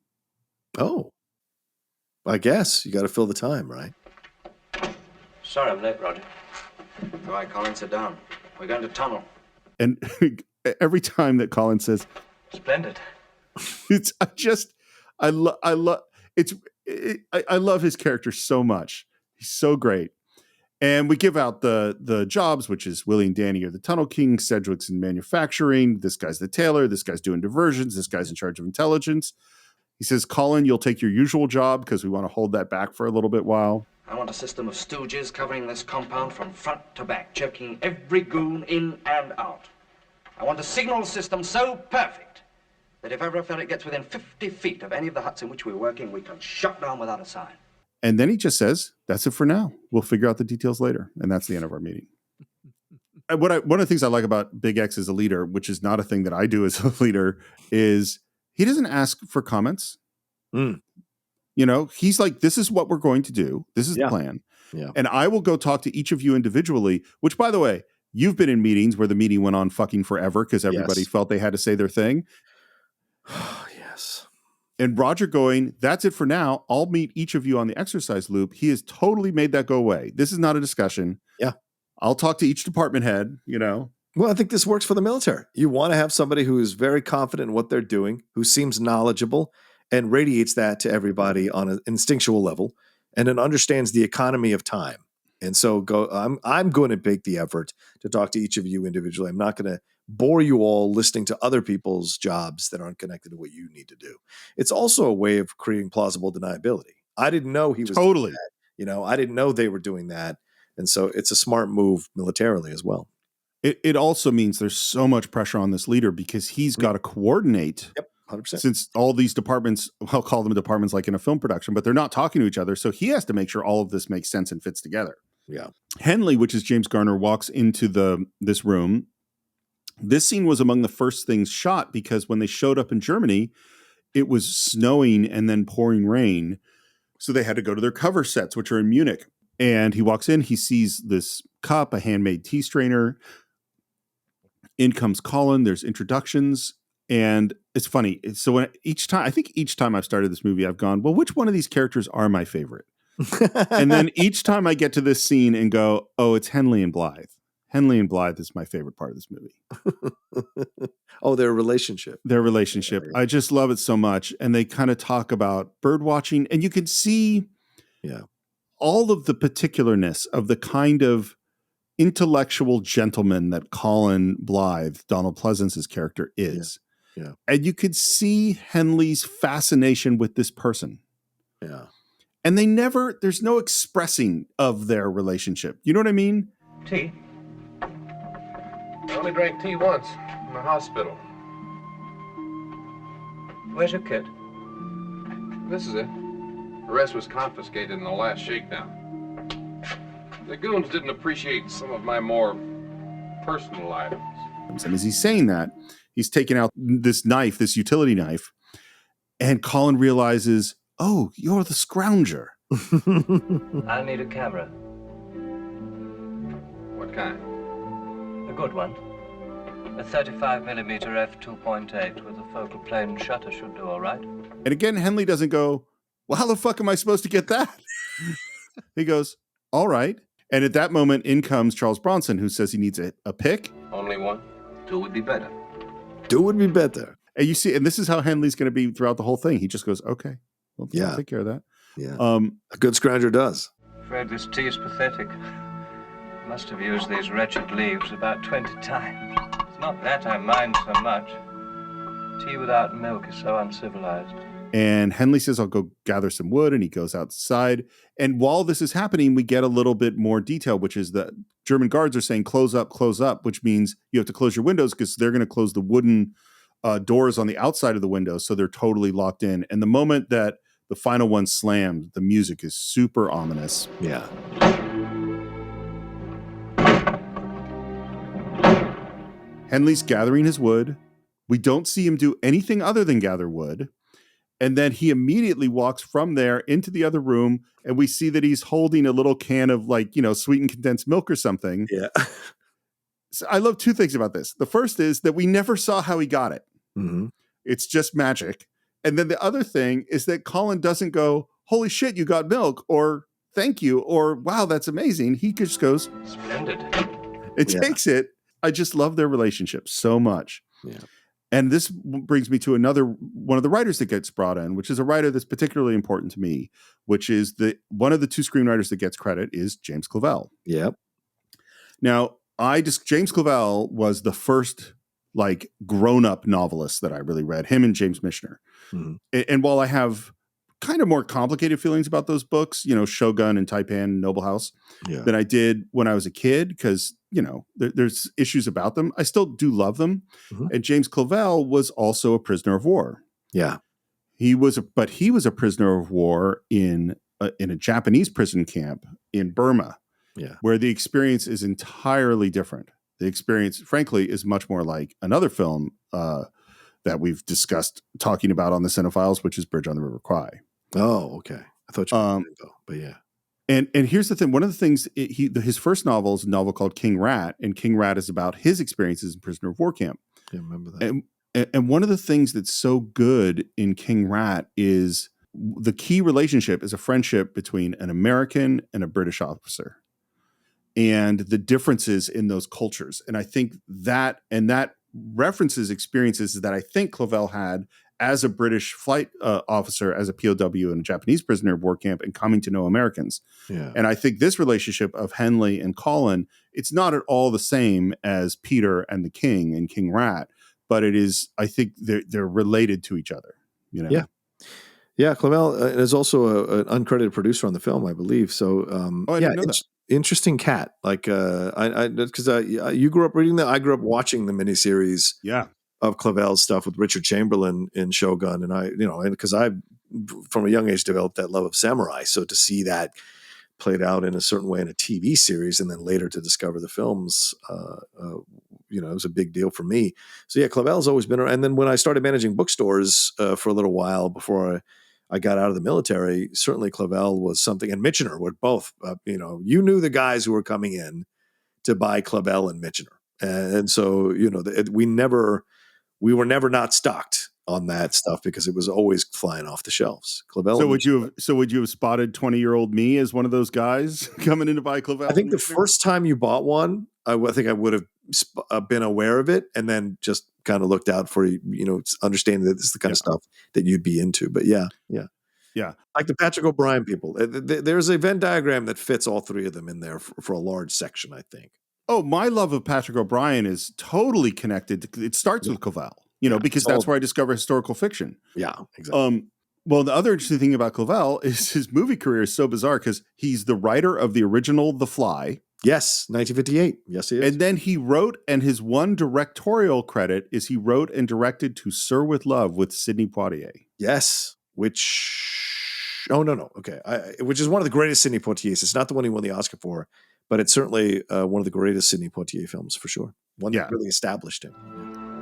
Oh, I guess you got to fill the time, right? Sorry, I'm late, Roger. All right, Colin, sit down. We're going to tunnel. And every time that Colin says, "Splendid," I love his character so much. He's so great. And we give out the jobs, which is Willie and Danny are the Tunnel King, Sedgwick's in manufacturing, this guy's the tailor, this guy's doing diversions, this guy's in charge of intelligence. He says, Colin, you'll take your usual job because we want to hold that back for a little bit while. I want a system of stooges covering this compound from front to back, choking every goon in and out. I want a signal system so perfect that if ever a ferret gets within 50 feet of any of the huts in which we're working, we can shut down without a sign. And then he just says, that's it for now. We'll figure out the details later. And that's the end of our meeting. One of the things I like about Big X as a leader, which is not a thing that I do as a leader, is he doesn't ask for comments. Mm. You know, he's like, this is what we're going to do. This is the plan. Yeah. And I will go talk to each of you individually, which, by the way, you've been in meetings where the meeting went on fucking forever because everybody felt they had to say their thing. Yes. And Roger going, that's it for now. I'll meet each of you on the exercise loop. He has totally made that go away. This is not a discussion. Yeah. I'll talk to each department head, you know. Well, I think this works for the military. You want to have somebody who is very confident in what they're doing, who seems knowledgeable and radiates that to everybody on an instinctual level and then understands the economy of time. And so I'm going to make the effort to talk to each of you individually. I'm not going to bore you all listening to other people's jobs that aren't connected to what you need to do. It's also a way of creating plausible deniability. I didn't know he was totally doing that. You know, I didn't know they were doing that. And so it's a smart move militarily as well. It also means there's so much pressure on this leader because he's got to coordinate. Yep, 100%. Since all these departments, I'll call them departments like in a film production, but they're not talking to each other. So he has to make sure all of this makes sense and fits together. Yeah. Henley, which is James Garner, walks into this room. This scene was among the first things shot because when they showed up in Germany, it was snowing and then pouring rain. So they had to go to their cover sets, which are in Munich. And he walks in, he sees this cup, a handmade tea strainer. In comes Colin, there's introductions. And it's funny. So each time I've started this movie, I've gone, well, which one of these characters are my favorite? And then each time I get to this scene and go, oh, it's Henley and Blythe. Henley and Blythe is my favorite part of this movie. Oh, their relationship. I just love it so much. And they kind of talk about bird watching, and you can see all of the particularness of the kind of intellectual gentleman that Colin Blythe, Donald Pleasance's character, is. Yeah. And you could see Henley's fascination with this person. Yeah. And there's no expressing of their relationship. You know what I mean? Tea? I only drank tea once in the hospital. Where's your kit? This is it. The rest was confiscated in the last shakedown. The goons didn't appreciate some of my more personal items. And as he's saying that, he's taking out this knife, this utility knife, and Colin realizes, oh, you're the scrounger. I'll need a camera. What kind? A good one. A 35mm f2.8 with a focal plane shutter should do all right. And again, Henley doesn't go, well, how the fuck am I supposed to get that? He goes, all right. And at that moment, in comes Charles Bronson, who says he needs a pick. Only one? Two would be better. Two would be better. And you see, and this is how Henley's going to be throughout the whole thing. He just goes, okay, well, I'll take care of that. Yeah. A good scrounger does. Afraid this tea is pathetic. Must have used these wretched leaves about 20 times. It's not that I mind so much. Tea without milk is so uncivilized. And Henley says, I'll go gather some wood, and he goes outside. And while this is happening, we get a little bit more detail, which is that German guards are saying, close up, which means you have to close your windows because they're going to close the wooden doors on the outside of the windows, so they're totally locked in. And the moment that the final one slams, the music is super ominous. Yeah. Henley's gathering his wood. We don't see him do anything other than gather wood. And then he immediately walks from there into the other room, and we see that he's holding a little can of, like, sweetened condensed milk or something. Yeah. So I love two things about this. The first is that we never saw how he got it. Mm-hmm. It's just magic. And then the other thing is that Colin doesn't go, holy shit, you got milk, or thank you, or wow, that's amazing. He just goes, splendid. It takes it. I just love their relationship so much. Yeah. And this brings me to another one of the writers that gets brought in, which is a writer that's particularly important to me, which is one of the two screenwriters that gets credit is James Clavell. Yep. Now, James Clavell was the first like grown-up novelist that I really read, him and James Michener. Mm-hmm. And while I have kind of more complicated feelings about those books, Shogun and Taipan, Noble House, than I did when I was a kid, because there's issues about them. I still do love them. Mm-hmm. And James Clavell was also a prisoner of war. Yeah. He was a prisoner of war in a Japanese prison camp in Burma. Yeah. Where the experience is entirely different. The experience, frankly, is much more like another film that we've discussed talking about on the Cine-Files, which is Bridge on the River Kwai. Oh, okay. I thought you were but yeah. And here's the thing. One of the things, his first novel is a novel called King Rat, and King Rat is about his experiences in prisoner of war camp. I remember that. And one of the things that's so good in King Rat is the key relationship is a friendship between an American and a British officer, and the differences in those cultures. And I think that references experiences that I think Clavell had as a British flight officer, as a POW in a Japanese prisoner of war camp, and coming to know Americans. Yeah. And I think this relationship of Henley and Colin, it's not at all the same as Peter and the King and King Rat, but it is, I think they're related to each other. Yeah. Yeah. Clavell is also an uncredited producer on the film, I believe. So, I didn't know that. Interesting cat. Like, because you grew up reading that. I grew up watching the miniseries. Yeah. Of Clavell's stuff with Richard Chamberlain in Shogun, and because I, from a young age, developed that love of samurai. So to see that played out in a certain way in a TV series, and then later to discover the films, it was a big deal for me. So yeah, Clavell's always been around. And then when I started managing bookstores for a little while before I got out of the military, certainly Clavell was something, and Michener were both. You knew the guys who were coming in to buy Clavell and Michener, and so we were never not stocked on that stuff because it was always flying off the shelves. Clavell. So would you have spotted 20-year-old me as one of those guys coming in to buy Clavell? I think the first time you bought one, I think I would have been aware of it, and then just kind of looked out for understanding that this is the kind of stuff that you'd be into. But yeah, like the Patrick O'Brien people. There's a Venn diagram that fits all three of them in there for a large section, I think. Oh, my love of Patrick O'Brien is totally connected. It starts with Clavell, because that's where I discover historical fiction. Yeah, exactly. Well, the other interesting thing about Clavell is his movie career is so bizarre because he's the writer of the original The Fly. Yes, 1958. Yes, he is. And then he wrote, and his one directorial credit is he wrote and directed To Sir with Love with Sidney Poitier. Yes, which is one of the greatest Sidney Poitiers. It's not the one he won the Oscar for, but it's certainly one of the greatest Sidney Poitier films for sure. One that really established him.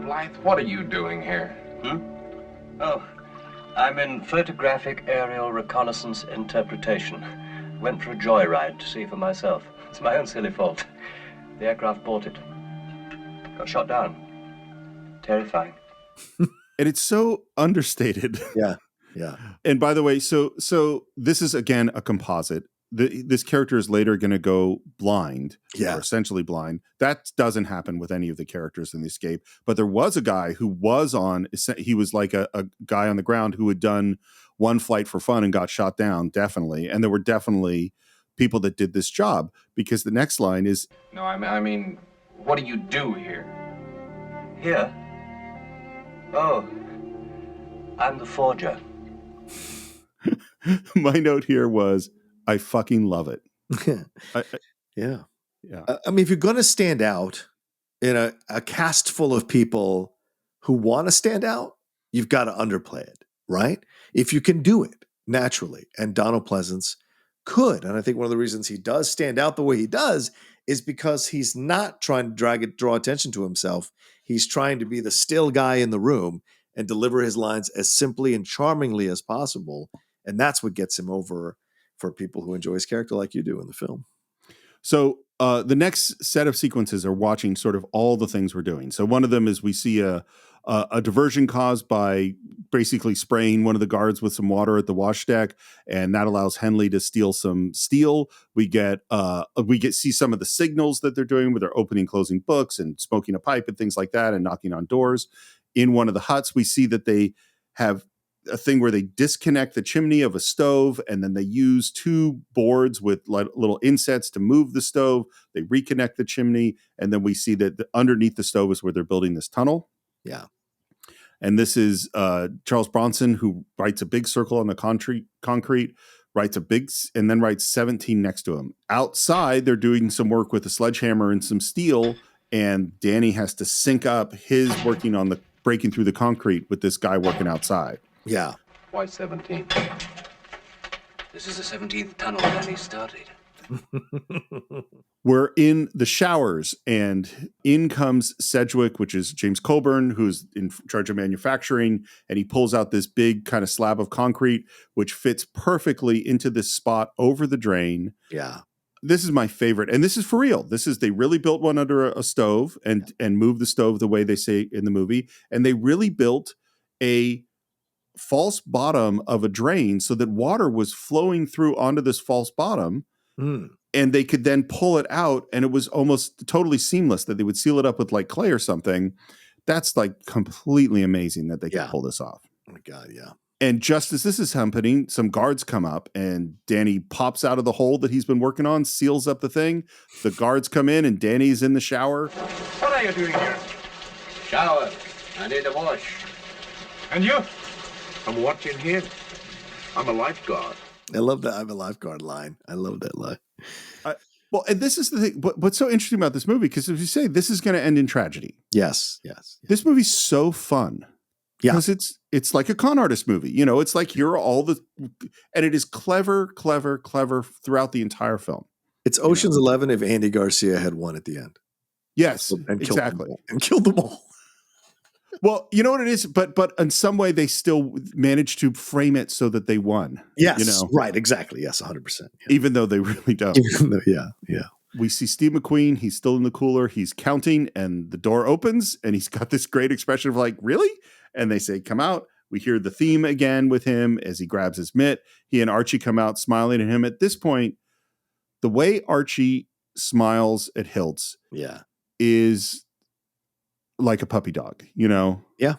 Blythe, what are you doing here? Oh, I'm in photographic aerial reconnaissance interpretation. Went for a joyride to see for myself. It's my own silly fault. The aircraft bought it. Got shot down. Terrifying. And it's so understated. Yeah. And by the way, so this is again a composite. This character is later going to go blind, or essentially blind. That doesn't happen with any of the characters in The Escape. But there was a guy who was he was like a guy on the ground who had done one flight for fun and got shot down, definitely. And there were definitely people that did this job, because the next line is... No, I mean, what do you do here? Here? Oh, I'm the forger. My note here was, I fucking love it. Yeah. Yeah. I mean, if you're going to stand out in a cast full of people who want to stand out, you've got to underplay it, right? If you can do it naturally, and Donald Pleasance could, and I think one of the reasons he does stand out the way he does is because he's not trying to draw attention to himself. He's trying to be the still guy in the room and deliver his lines as simply and charmingly as possible, and that's what gets him over for people who enjoy his character like you do in the film. So the next set of sequences are watching sort of all the things we're doing. So one of them is we see a diversion caused by basically spraying one of the guards with some water at the wash deck, and that allows Henley to steal some steel. We see some of the signals that they're doing, where they're opening, closing books, and smoking a pipe and things like that, and knocking on doors. In one of the huts, we see that they have a thing where they disconnect the chimney of a stove, and then they use two boards with little insets to move the stove. They reconnect the chimney, and then we see that underneath the stove is where they're building this tunnel. Yeah. And this is Charles Bronson, who writes a big circle on the concrete, writes and then writes 17 next to him. Outside, they're doing some work with a sledgehammer and some steel, and Danny has to sync up his working on the breaking through the concrete with this guy working outside. Yeah. Why 17? This is the 17th tunnel Danny started. We're in the showers, and in comes Sedgwick, which is James Coburn, who's in charge of manufacturing, and he pulls out this big kind of slab of concrete, which fits perfectly into this spot over the drain. Yeah. This is my favorite, and this is for real. They really built one under a stove and moved the stove the way they say in the movie, and they really built a false bottom of a drain so that water was flowing through onto this false bottom. And they could then pull it out, and it was almost totally seamless, that they would seal it up with like clay or something. That's like completely amazing that they could pull this off. Oh my God, yeah. And just as this is happening, some guards come up, and Danny pops out of the hole that he's been working on, seals up the thing. The guards come in, and Danny's in the shower. What are you doing here? Shower. I need a wash. And you? I'm watching him. I'm a lifeguard. I love that I'm a lifeguard line. I love that line. Well, and this is the thing. What's so interesting about this movie, because as you say, this is going to end in tragedy. Yes. This movie's so fun. Yeah. Because it's like a con artist movie. You know, it's like and it is clever throughout the entire film. It's Ocean's 11 if Andy Garcia had won at the end. Yes, exactly. And killed them all. Well, you know what it is, but in some way they still managed to frame it so that they won. Yes, right, exactly. Yes, 100%. Yeah. Even though they really don't. Yeah. We see Steve McQueen. He's still in the cooler. He's counting, and the door opens, and he's got this great expression of like, really? And they say, come out. We hear the theme again with him as he grabs his mitt. He and Archie come out smiling at him. At this point, the way Archie smiles at Hiltz is like a puppy dog, you know? Yeah.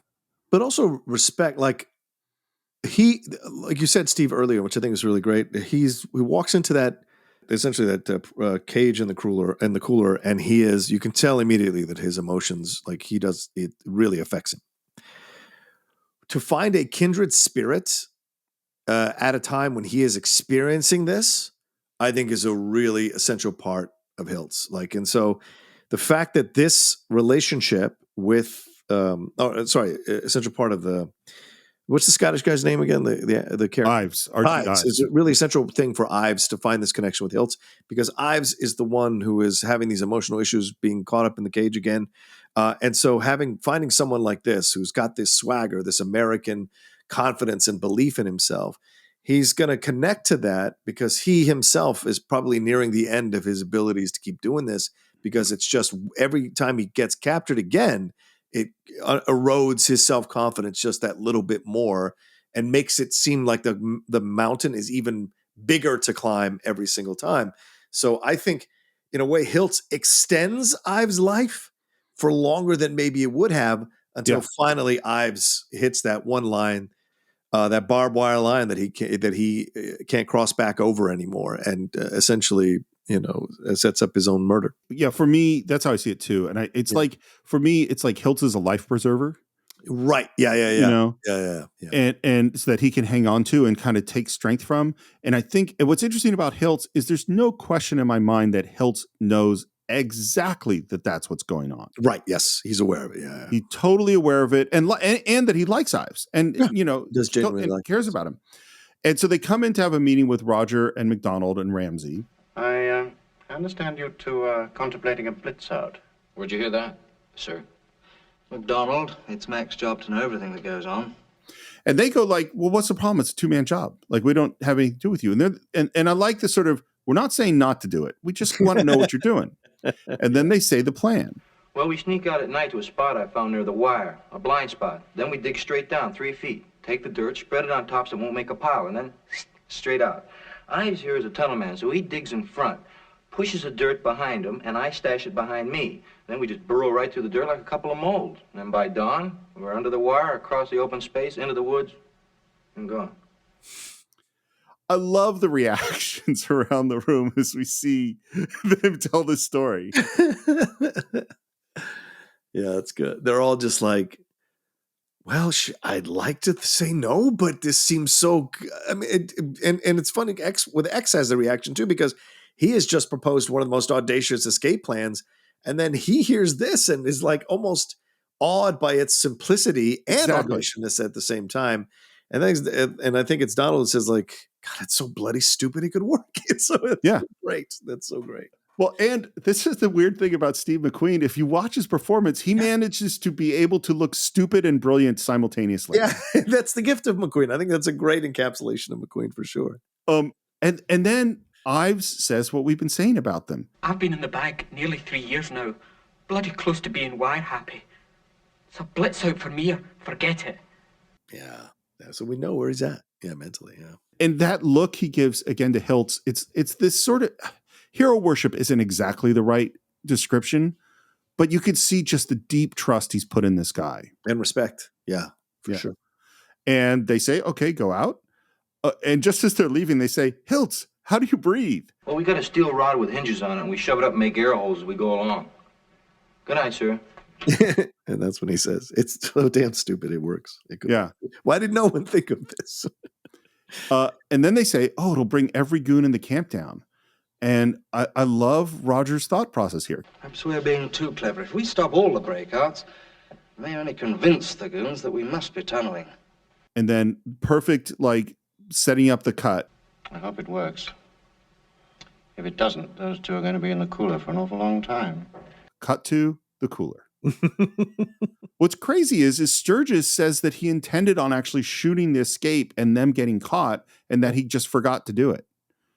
But also respect, like you said, Steve, earlier, which I think is really great. He walks into that, essentially that cage in the cooler, and you can tell immediately that his emotions, like it really affects him. To find a kindred spirit at a time when he is experiencing this, I think is a really essential part of Hiltz. And so the fact that this relationship with, essential part of what's the Scottish guy's name again? The character Ives. Ives is a really essential thing for Ives to find this connection with Hiltz, because Ives is the one who is having these emotional issues, being caught up in the cage again. And so finding someone like this, who's got this swagger, this American confidence and belief in himself, he's going to connect to that, because he himself is probably nearing the end of his abilities to keep doing this, because it's just every time he gets captured again, it erodes his self-confidence just that little bit more, and makes it seem like the mountain is even bigger to climb every single time. So I think, in a way, Hiltz extends Ives' life for longer than maybe it would have, until finally Ives hits that one line, that barbed wire line that he can't cross back over anymore, and essentially, sets up his own murder. Yeah, for me, that's how I see it too. And it's like, for me, it's like Hiltz is a life preserver. Right. Yeah. You know? Yeah. And so that he can hang on to and kind of take strength from. And I think what's interesting about Hiltz is there's no question in my mind that Hiltz knows exactly that that's what's going on. Right. Yes. He's aware of it. Yeah. He's totally aware of it. And that he likes Ives and, does genuinely like cares about him. And so they come in to have a meeting with Roger and McDonald and Ramsey. I understand you two contemplating a blitz out. Where'd you hear that, sir? McDonald, it's Mac's job to know everything that goes on. And they go like, well, what's the problem? It's a 2-man job. Like, we don't have anything to do with you. And I like this sort of, we're not saying not to do it. We just want to know what you're doing. And then they say the plan. Well, we sneak out at night to a spot I found near the wire, a blind spot. Then we dig straight down 3 feet, take the dirt, spread it on top so it won't make a pile, and then straight out. Ives here is a tunnel man, so he digs in front, pushes the dirt behind him, and I stash it behind me. Then we just burrow right through the dirt like a couple of moles. And then by dawn, we're under the wire, across the open space, into the woods, and gone. I love the reactions around the room as we see them tell this story. Yeah, that's good. They're all just like, well, I'd like to say no, but this seems so. I mean, and it's funny. X has the reaction too, because he has just proposed one of the most audacious escape plans, and then he hears this and is like almost awed by its simplicity and audaciousness at the same time. And I think it's Donald who says like, God, it's so bloody stupid it could work. It's so great. That's so great. Well, and this is the weird thing about Steve McQueen. If you watch his performance, he manages to be able to look stupid and brilliant simultaneously. Yeah, that's the gift of McQueen. I think that's a great encapsulation of McQueen for sure. And then Ives says what we've been saying about them. I've been in the bag nearly 3 years now. Bloody close to being wire happy. It's a blitz out for me or forget it. Yeah. So we know where he's at. Yeah, mentally. Yeah. And that look he gives again to Hiltz, it's this sort of hero worship isn't exactly the right description, but you could see just the deep trust he's put in this guy. And respect. Yeah, for sure. And they say, okay, go out. And just as they're leaving, they say, Hiltz, how do you breathe? Well, we got a steel rod with hinges on it, and we shove it up and make air holes as we go along. Good night, sir. And that's when he says, it's so damn stupid it works. Why did no one think of this? And then they say, oh, it'll bring every goon in the camp down. And I love Roger's thought process here. Perhaps we're being too clever. If we stop all the breakouts, they only convince the goons that we must be tunneling. And then perfect, like, setting up the cut. I hope it works. If it doesn't, those two are going to be in the cooler for an awful long time. Cut to the cooler. What's crazy is Sturgess says that he intended on actually shooting the escape and them getting caught, and that he just forgot to do it.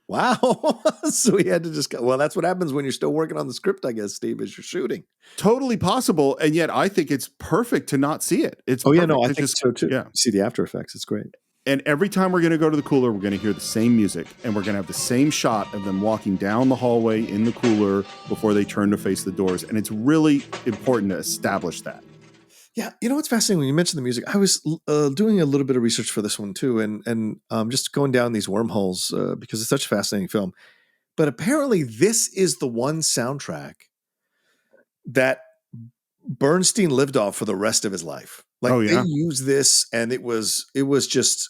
Wow. So he had to just go. Well, that's what happens when you're still working on the script, I guess, Steve, is you're shooting. Totally possible. And yet I think it's perfect to not see it. It's I think so too. Yeah. You see the after effects. It's great. And every time we're going to go to the cooler, we're going to hear the same music, and we're going to have the same shot of them walking down the hallway in the cooler before they turn to face the doors. And it's really important to establish that. Yeah, you know what's fascinating when you mentioned the music? I was doing a little bit of research for this one too, and just going down these wormholes because it's such a fascinating film. But apparently, this is the one soundtrack that Bernstein lived off for the rest of his life. Like they used this, and it was just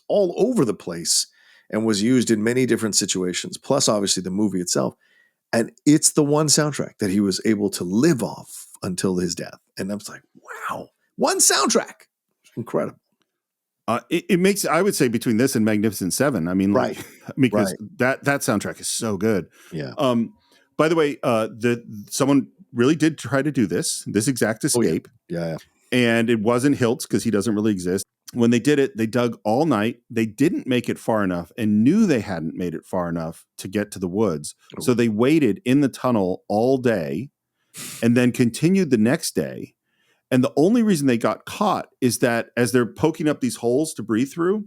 all over the place, and was used in many different situations. Plus, obviously, the movie itself, and it's the one soundtrack that he was able to live off until his death. And I was like, wow, one soundtrack. Incredible. It makes, I would say, between this and Magnificent Seven. I mean, right. Because that soundtrack is so good. Yeah. By the way, someone really did try to do this exact escape. Yeah. And it wasn't Hiltz because he doesn't really exist. When they did it, they dug all night. They didn't make it far enough and knew they hadn't made it far enough to get to the woods. Oh. So they waited in the tunnel all day and then continued the next day. And the only reason they got caught is that as they're poking up these holes to breathe through,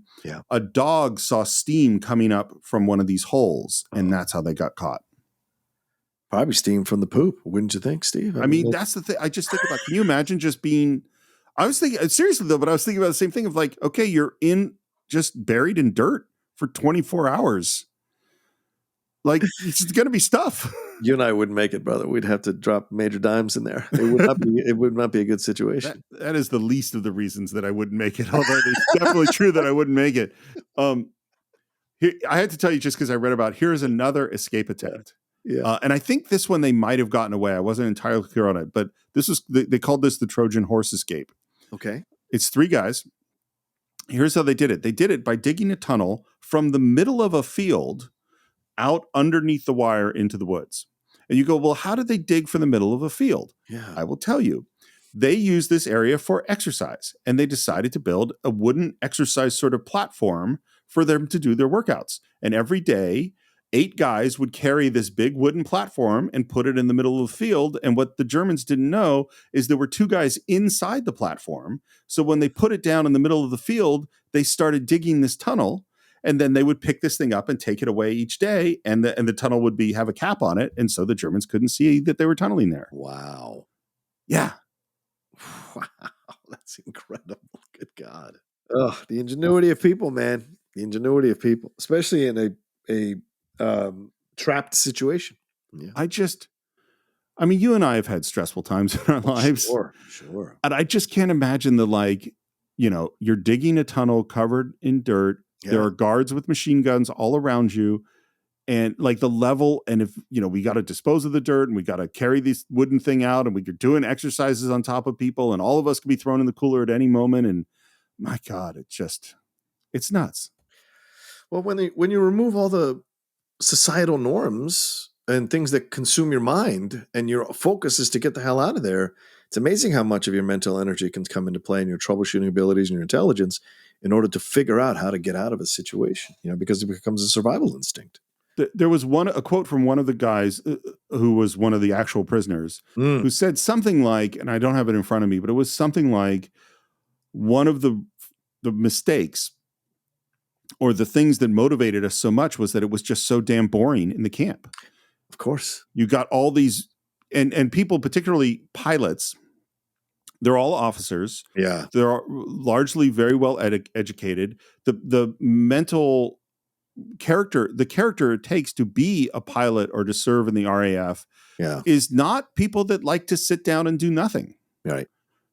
a dog saw steam coming up from one of these holes. And that's how they got caught. Probably steam from the poop. Wouldn't you think, Steve? I mean, that's the thing. I just think about, can you imagine just being, I was thinking, seriously though, but I was thinking about the same thing of like, okay, you're just buried in dirt for 24 hours. Like, it's going to be stuff. You and I wouldn't make it, brother. We'd have to drop major dimes in there. It would not be a good situation. That is the least of the reasons that I wouldn't make it, although it's definitely true that I wouldn't make it. I had to tell you just because I read about, here's another escape attempt. Yeah. And I think this one they might have gotten away. I wasn't entirely clear on it, but this was, they called this the Trojan horse escape. Okay. It's 3 guys. Here's how they did it. They did it by digging a tunnel from the middle of a field out underneath the wire into the woods. And you go, well, how did they dig from the middle of a field? Yeah. I will tell you. They used this area for exercise, and they decided to build a wooden exercise sort of platform for them to do their workouts. And every day, 8 guys would carry this big wooden platform and put it in the middle of the field. And what the Germans didn't know is there were 2 guys inside the platform. So when they put it down in the middle of the field, they started digging this tunnel. And then they would pick this thing up and take it away each day, and the tunnel would have a cap on it, and so the Germans couldn't see that they were tunneling there. Wow. Yeah. Wow. That's incredible. Good God. Oh, the ingenuity of people, man. The ingenuity of people, especially in a trapped situation. Yeah. I mean, you and I have had stressful times in our lives. Sure. And I just can't imagine you're digging a tunnel covered in dirt. Yeah. There are guards with machine guns all around you. And like the level, and if, we got to dispose of the dirt and we got to carry this wooden thing out and we're doing exercises on top of people and all of us can be thrown in the cooler at any moment. And my God, it's nuts. Well, when you remove all the societal norms and things that consume your mind and your focus is to get the hell out of there, it's amazing how much of your mental energy can come into play and your troubleshooting abilities and your intelligence in order to figure out how to get out of a situation, because it becomes a survival instinct. There was a quote from one of the guys who was one of the actual prisoners who said something like, and I don't have it in front of me, but it was something like one of the mistakes or the things that motivated us so much was that it was just so damn boring in the camp. Of course. You got all these, and people, particularly pilots, they're all officers. Yeah. They're largely very well educated. The mental character, the character it takes to be a pilot or to serve in the RAF is not people that like to sit down and do nothing. Right.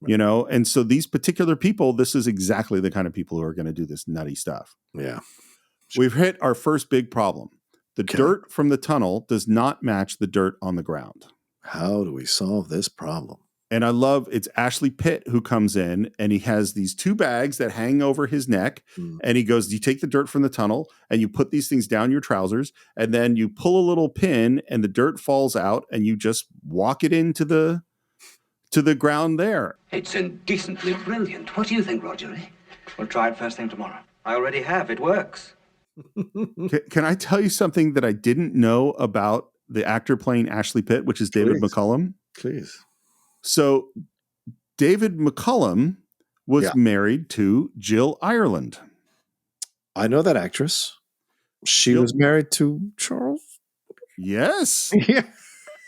And so these particular people, this is exactly the kind of people who are going to do this nutty stuff. Yeah. We've hit our first big problem. The dirt from the tunnel does not match the dirt on the ground. How do we solve this problem? And I love, it's Ashley Pitt who comes in and he has these 2 bags that hang over his neck. And he goes, you take the dirt from the tunnel and you put these things down your trousers and then you pull a little pin and the dirt falls out and you just walk it into the ground there. It's indecently brilliant. What do you think, Roger? We'll try it first thing tomorrow. I already have. It works. Can I tell you something that I didn't know about the actor playing Ashley Pitt, which is David McCullum? Please. So David McCullum was married to Jill Ireland. I know that actress. She was married to Charles. Yes. Yeah.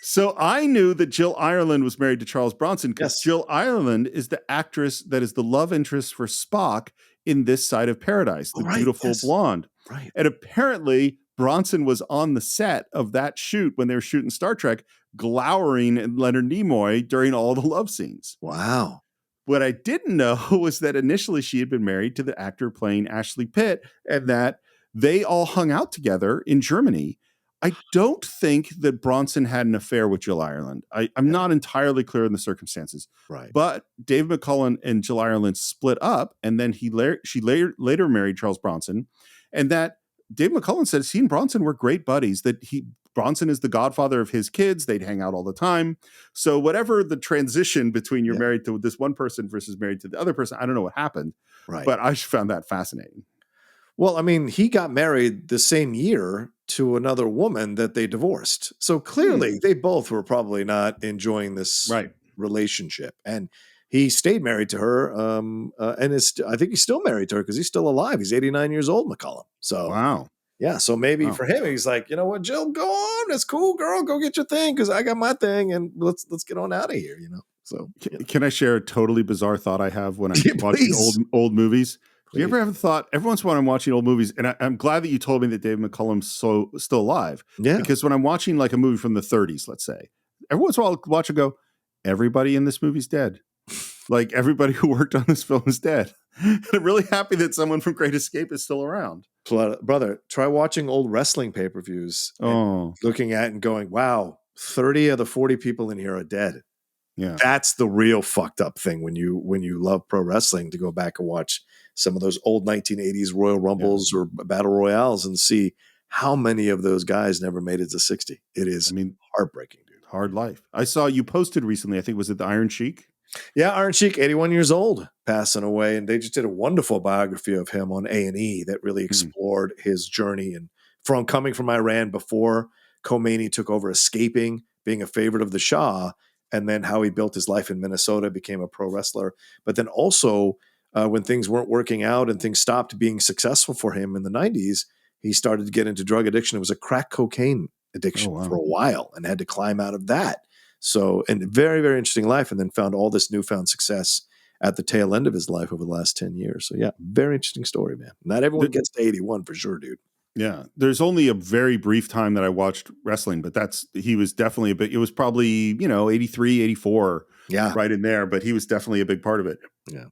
So I knew that Jill Ireland was married to Charles Bronson because Jill Ireland is the actress that is the love interest for Spock in This Side of Paradise, the beautiful blonde. Right. And apparently Bronson was on the set of that shoot when they were shooting Star Trek, glowering at Leonard Nimoy during all the love scenes. Wow. What I didn't know was that initially she had been married to the actor playing Ashley Pitt and that they all hung out together in Germany. I don't think that Bronson had an affair with Jill Ireland. I'm not entirely clear in the circumstances. Right. But Dave McCullum and Jill Ireland split up, and then she later married Charles Bronson, and that Dave McCullum said he and Bronson were great buddies, that Bronson is the godfather of his kids. They'd hang out all the time. So whatever the transition between you're married to this one person versus married to the other person, I don't know what happened. Right. But I found that fascinating. Well, I mean, he got married the same year to another woman that they divorced. So clearly they both were probably not enjoying this relationship. And he stayed married to her. And I think he's still married to her because he's still alive. He's 89 years old, McCullum. So wow. Yeah. So maybe for him, he's like, you know what, Jill, go on. That's cool, girl. Go get your thing because I got my thing and let's get on out of here, So can I share a totally bizarre thought I have when I'm watching old movies? Do you ever have a thought, every once in a while I'm watching old movies, and I'm glad that you told me that David McCullum's still alive. Yeah. Because when I'm watching like a movie from the 30s, let's say, every once in a while I'll watch and go, everybody in this movie's dead. Like everybody who worked on this film is dead. And I'm really happy that someone from Great Escape is still around. Brother, try watching old wrestling pay-per-views and looking at and going, wow, 30 of the 40 people in here are dead. Yeah. That's the real fucked up thing when you love pro wrestling, to go back and watch some of those old 1980s Royal Rumbles or Battle Royales and see how many of those guys never made it to 60. It is heartbreaking, dude. Hard life. I saw you posted recently, I think, was it the Iron Sheik? Yeah, Iron Sheik, 81 years old, passing away, and they just did a wonderful biography of him on A&E that really explored his journey and from coming from Iran before Khomeini took over, escaping, being a favorite of the Shah, and then how he built his life in Minnesota, became a pro wrestler. But then also, when things weren't working out and things stopped being successful for him in the 90s, he started to get into drug addiction. It was a crack cocaine addiction for a while and had to climb out of that. So, and very, very interesting life, and then found all this newfound success at the tail end of his life over the last 10 years. So, yeah, very interesting story, man. Not everyone gets to 81 for sure, dude. Yeah. There's only a very brief time that I watched wrestling, but he was definitely it was probably, 83, 84. Yeah. Right in there, but he was definitely a big part of it. Yeah.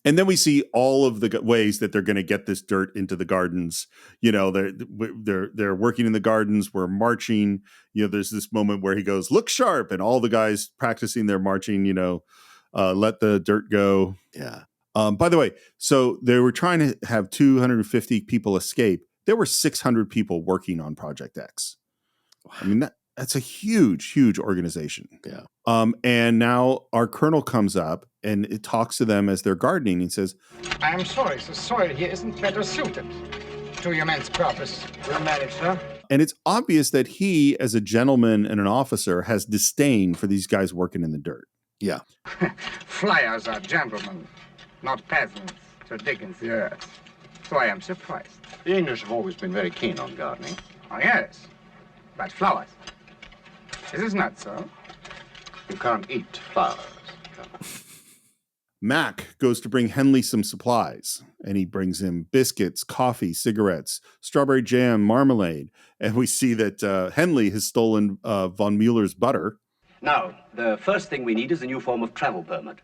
And then we see all of the ways that they're going to get this dirt into the gardens. They're working in the gardens. We're marching. There's this moment where he goes, "Look sharp," and all the guys practicing their marching. Let the dirt go. Yeah. By the way, so they were trying to have 250 people escape. There were 600 people working on Project X. I mean, that's a huge, huge organization. Yeah. And now our colonel comes up and it talks to them as they're gardening. He says, I am sorry, the soil here isn't better suited to your men's purpose. We'll manage, sir. And it's obvious that he, as a gentleman and an officer, has disdain for these guys working in the dirt. Yeah. Flyers are gentlemen, not peasants. Sir Dickens. Yes. So I am surprised. The English have always been very keen on gardening. Oh, yes. But flowers. Is this not so? You can't eat flowers. Mac goes to bring Henley some supplies, and he brings him biscuits, coffee, cigarettes, strawberry jam, marmalade. And we see that Henley has stolen von Mueller's butter. Now, the first thing we need is a new form of travel permit.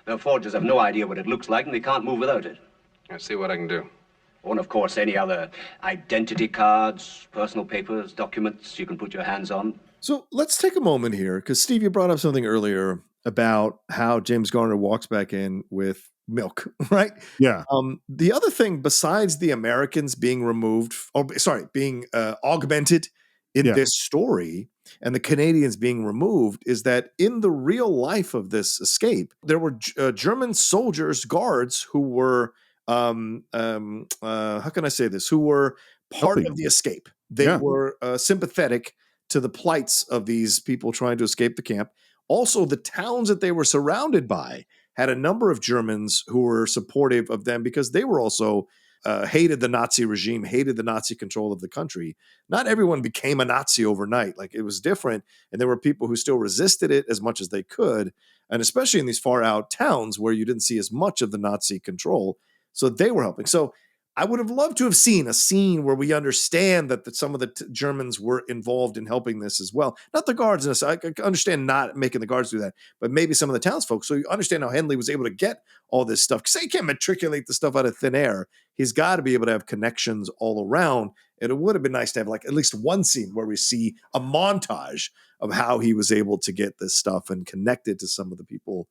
The forgers have no idea what it looks like, and they can't move without it. I'll see what I can do. Oh, and of course, any other identity cards, personal papers, documents you can put your hands on. So let's take a moment here, because Steve, you brought up something earlier about how James Garner walks back in with milk, right? Yeah. The other thing, besides the Americans being removed, being augmented in this story, and the Canadians being removed, is that in the real life of this escape, there were German soldiers, guards, who were, how can I say this, who were part of the escape. They were sympathetic to the plights of these people trying to escape the camp. Also, the towns that they were surrounded by had a number of Germans who were supportive of them because they were also hated the Nazi regime, hated the Nazi control of the country. Not everyone became a Nazi overnight. Like, it was different. And there were people who still resisted it as much as they could. And especially in these far out towns where you didn't see as much of the Nazi control. So they were helping. So I would have loved to have seen a scene where we understand that some of the Germans were involved in helping this as well. Not the guards. I understand not making the guards do that, but maybe some of the townsfolk. So you understand how Henley was able to get all this stuff. Because he can't matriculate the stuff out of thin air. He's got to be able to have connections all around. And it would have been nice to have like at least one scene where we see a montage of how he was able to get this stuff and connect it to some of the people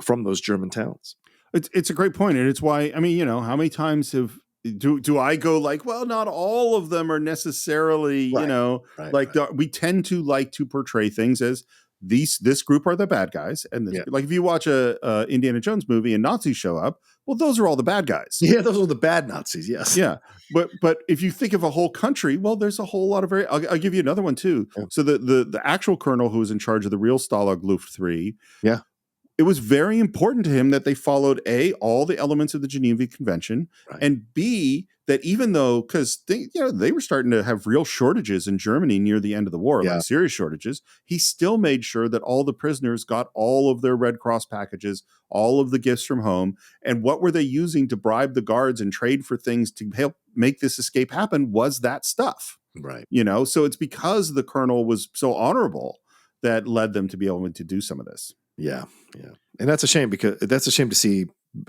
from those German towns. It's a great point, and it's why, I mean, how many times do I go like, well, not all of them are necessarily, we tend to like to portray things as this group are the bad guys, and this, like if you watch a Indiana Jones movie and Nazis show up, well, those are all the bad guys. Yeah, those are the bad Nazis. Yes. Yeah, but if you think of a whole country, well, there's a whole lot of I'll give you another one too. Yeah. So the actual colonel who was in charge of the real Stalag Luft 3. Yeah. It was very important to him that they followed A, all the elements of the Geneva Convention, and B, that even though, because they were starting to have real shortages in Germany near the end of the war, like serious shortages, he still made sure that all the prisoners got all of their Red Cross packages, all of the gifts from home. And what were they using to bribe the guards and trade for things to help make this escape happen was that stuff. Right. So it's because the colonel was so honorable that led them to be able to do some of this. Yeah. And that's a shame, because that's a shame to see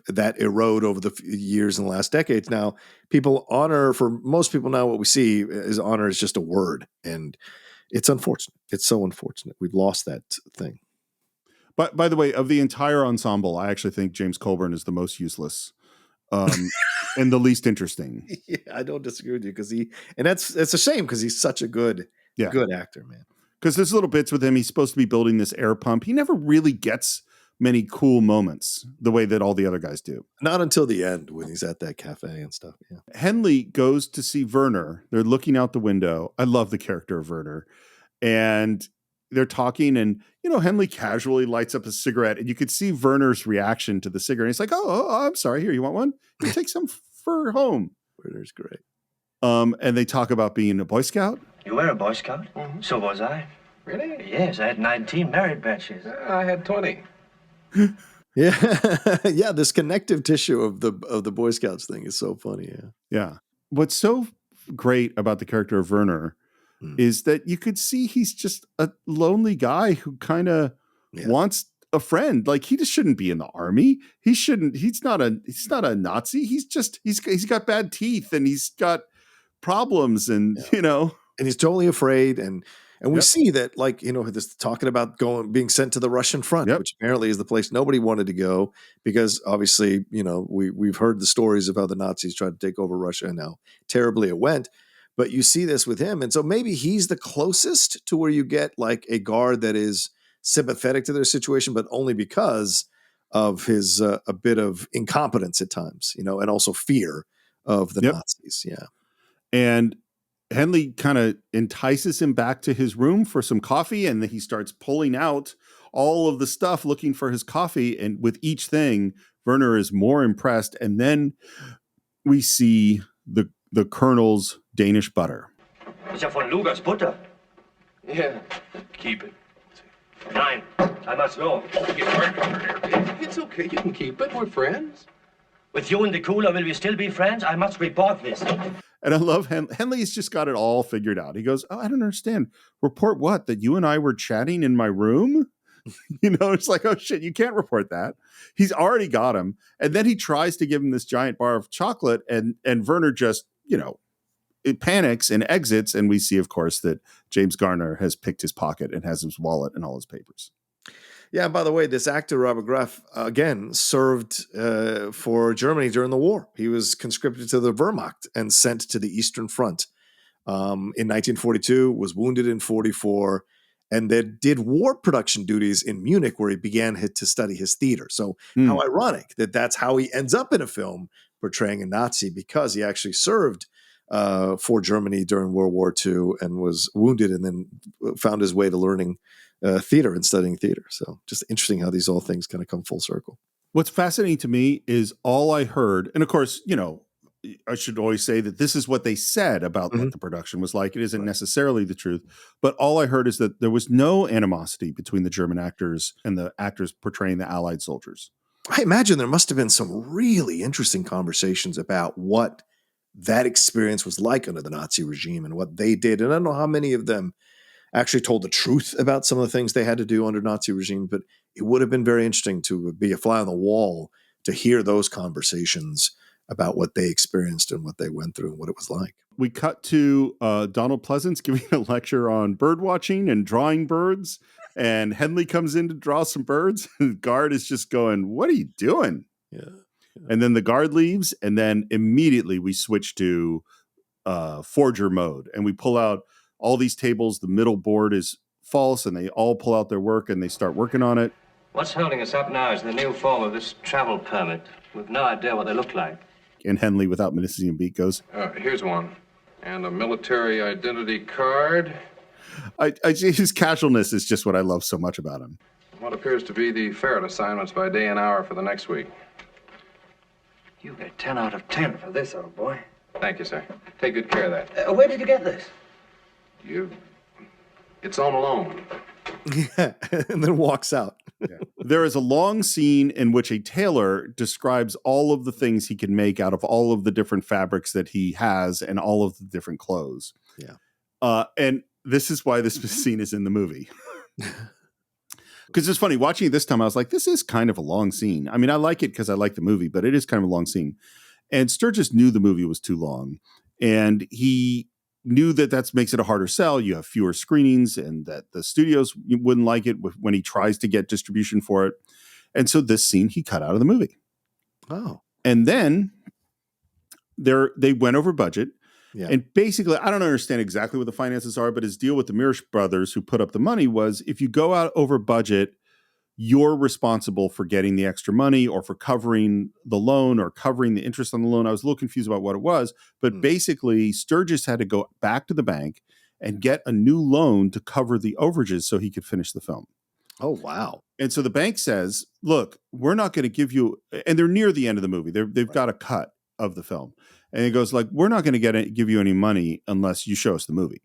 that erode over the years in the last decades. Now, for most people now, what we see is honor is just a word, and it's unfortunate. It's so unfortunate. We've lost that thing. But by the way, of the entire ensemble, I actually think James Colburn is the most useless and the least interesting. Yeah, I don't disagree with you, and it's a shame, because he's such a good actor, man. Because there's little bits with him. He's supposed to be building this air pump. He never really gets many cool moments the way that all the other guys do. Not until the end, when he's at that cafe and stuff. Yeah. Henley goes to see Werner. They're looking out the window. I love the character of Werner. And they're talking, and Henley casually lights up a cigarette, and you could see Werner's reaction to the cigarette. He's like, oh, I'm sorry. Here, you want one? You take some for home. Werner's great. And they talk about being a Boy Scout. You were a Boy Scout? Mm-hmm. So was I. Really? Yes, I had 19 merit badges. I had 20. Yeah, this connective tissue of the Boy Scouts thing is so funny. Yeah. What's so great about the character of Werner is that you could see he's just a lonely guy who kind of wants a friend. Like, he just shouldn't be in the army. He's not a Nazi. He's got bad teeth, and he's got problems, and and he's totally afraid, and we see that, like, this talking about being sent to the Russian front, which apparently is the place nobody wanted to go, because obviously, we've heard the stories of how the Nazis tried to take over Russia and how terribly it went. But you see this with him. And so maybe he's the closest to where you get like a guard that is sympathetic to their situation, but only because of his a bit of incompetence at times, and also fear of the Nazis. Yeah. And Henley kind of entices him back to his room for some coffee, and then he starts pulling out all of the stuff looking for his coffee. And with each thing, Werner is more impressed. And then we see the colonel's Danish butter. It's ja von Luger's butter. Yeah, keep it. 9. I must go. It's okay, you can keep it. We're friends. With you in the cooler, will we still be friends? I must report this. And I love Henley's just got it all figured out. He goes, oh, I don't understand. Report what? That you and I were chatting in my room? It's like, oh shit, you can't report that. He's already got him. And then he tries to give him this giant bar of chocolate, and Werner just, it panics and exits. And we see, of course, that James Garner has picked his pocket and has his wallet and all his papers. Yeah, and by the way, this actor, Robert Graff, again, served for Germany during the war. He was conscripted to the Wehrmacht and sent to the Eastern Front in 1942, was wounded in 44, and then did war production duties in Munich, where he began to study his theater. So how ironic that that's how he ends up in a film portraying a Nazi, because he actually served for Germany during World War II and was wounded, and then found his way to learning theater and studying theater. So just interesting how these all things kind of come full circle. What's fascinating to me is all I heard, and of course, I should always say that this is what they said about what the production was like. It isn't necessarily the truth, but all I heard is that there was no animosity between the German actors and the actors portraying the Allied soldiers. I imagine there must have been some really interesting conversations about what that experience was like under the Nazi regime and what they did. And I don't know how many of them actually told the truth about some of the things they had to do under Nazi regime, but it would have been very interesting to be a fly on the wall to hear those conversations about what they experienced and what they went through and what it was like. We cut to Donald Pleasance giving a lecture on bird watching and drawing birds, and Henley comes in to draw some birds, and the guard is just going, what are you doing? Yeah. And then the guard leaves, and then immediately we switch to forger mode, and we pull out all these tables. The middle board is false, and they all pull out their work and they start working on it. What's holding us up now is the new form of this travel permit. We've no idea what they look like. And Henley, without missing a beat, goes, here's one. And a military identity card. His casualness is just what I love so much about him. What appears to be the ferret assignments by day and hour for the next week. You get 10 out of 10 for this, old boy. Thank you, sir. Take good care of that. Where did you get this? It's on loan. Yeah, and then walks out. Yeah. There is a long scene in which a tailor describes all of the things he can make out of all of the different fabrics that he has and all of the different clothes. Yeah. And this is why this scene is in the movie. Because it's funny, watching it this time, I was like, this is kind of a long scene. I mean, I like it because I like the movie, but it is kind of a long scene. And Sturgess knew the movie was too long. And he knew that makes it a harder sell. You have fewer screenings and that the studios wouldn't like it when he tries to get distribution for it. And so this scene he cut out of the movie. Oh. And then they went over budget. Yeah. And basically, I don't understand exactly what the finances are, but his deal with the Mirisch brothers who put up the money was if you go out over budget, you're responsible for getting the extra money or for covering the loan or covering the interest on the loan. I was a little confused about what it was, but basically Sturgess had to go back to the bank and get a new loan to cover the overages so he could finish the film. Oh, wow. And so the bank says, look, we're not going to give you, and they're near the end of the movie. They've got a cut of the film. And he goes like, we're not going to give you any money unless you show us the movie.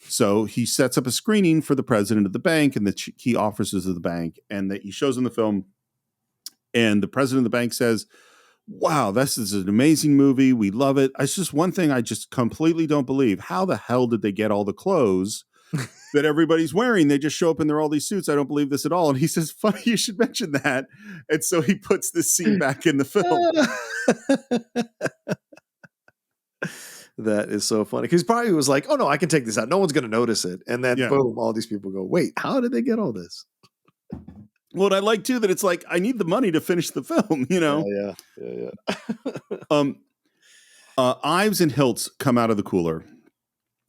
So he sets up a screening for the president of the bank and the key officers of the bank, and that he shows them the film. And the president of the bank says, wow, this is an amazing movie. We love it. It's just one thing I just completely don't believe. How the hell did they get all the clothes that everybody's wearing? They just show up in all these suits. I don't believe this at all. And he says, funny, you should mention that. And so he puts this scene back in the film. That is so funny. Because probably was like, oh no, I can take this out. No one's going to notice it. And then boom, all these people go, wait, how did they get all this? Well, and I like too that it's like, I need the money to finish the film, you know? Yeah. Ives and Hiltz come out of the cooler.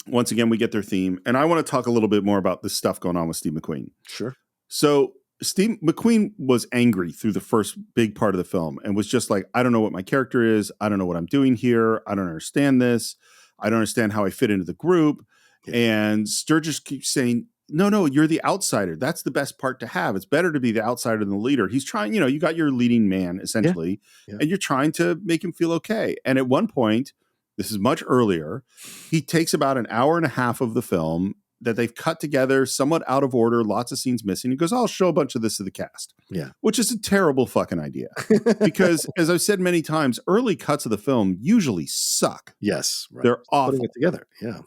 Once again, we get their theme. And I want to talk a little bit more about this stuff going on with Steve McQueen. Sure. So Steve McQueen was angry through the first big part of the film and was just like, I don't know what my character is. I don't know what I'm doing here. I don't understand this. I don't understand how I fit into the group. Yeah. And Sturgess keeps saying, no, you're the outsider. That's the best part to have. It's better to be the outsider than the leader. He's trying, you got your leading man essentially, and you're trying to make him feel okay. And at one point, this is much earlier, he takes about an hour and a half of the film that they've cut together somewhat out of order, lots of scenes missing. He goes, I'll show a bunch of this to the cast. Yeah. Which is a terrible fucking idea. Because as I've said many times, early cuts of the film usually suck. Yes. Right. They're awful. Putting it together. Yeah.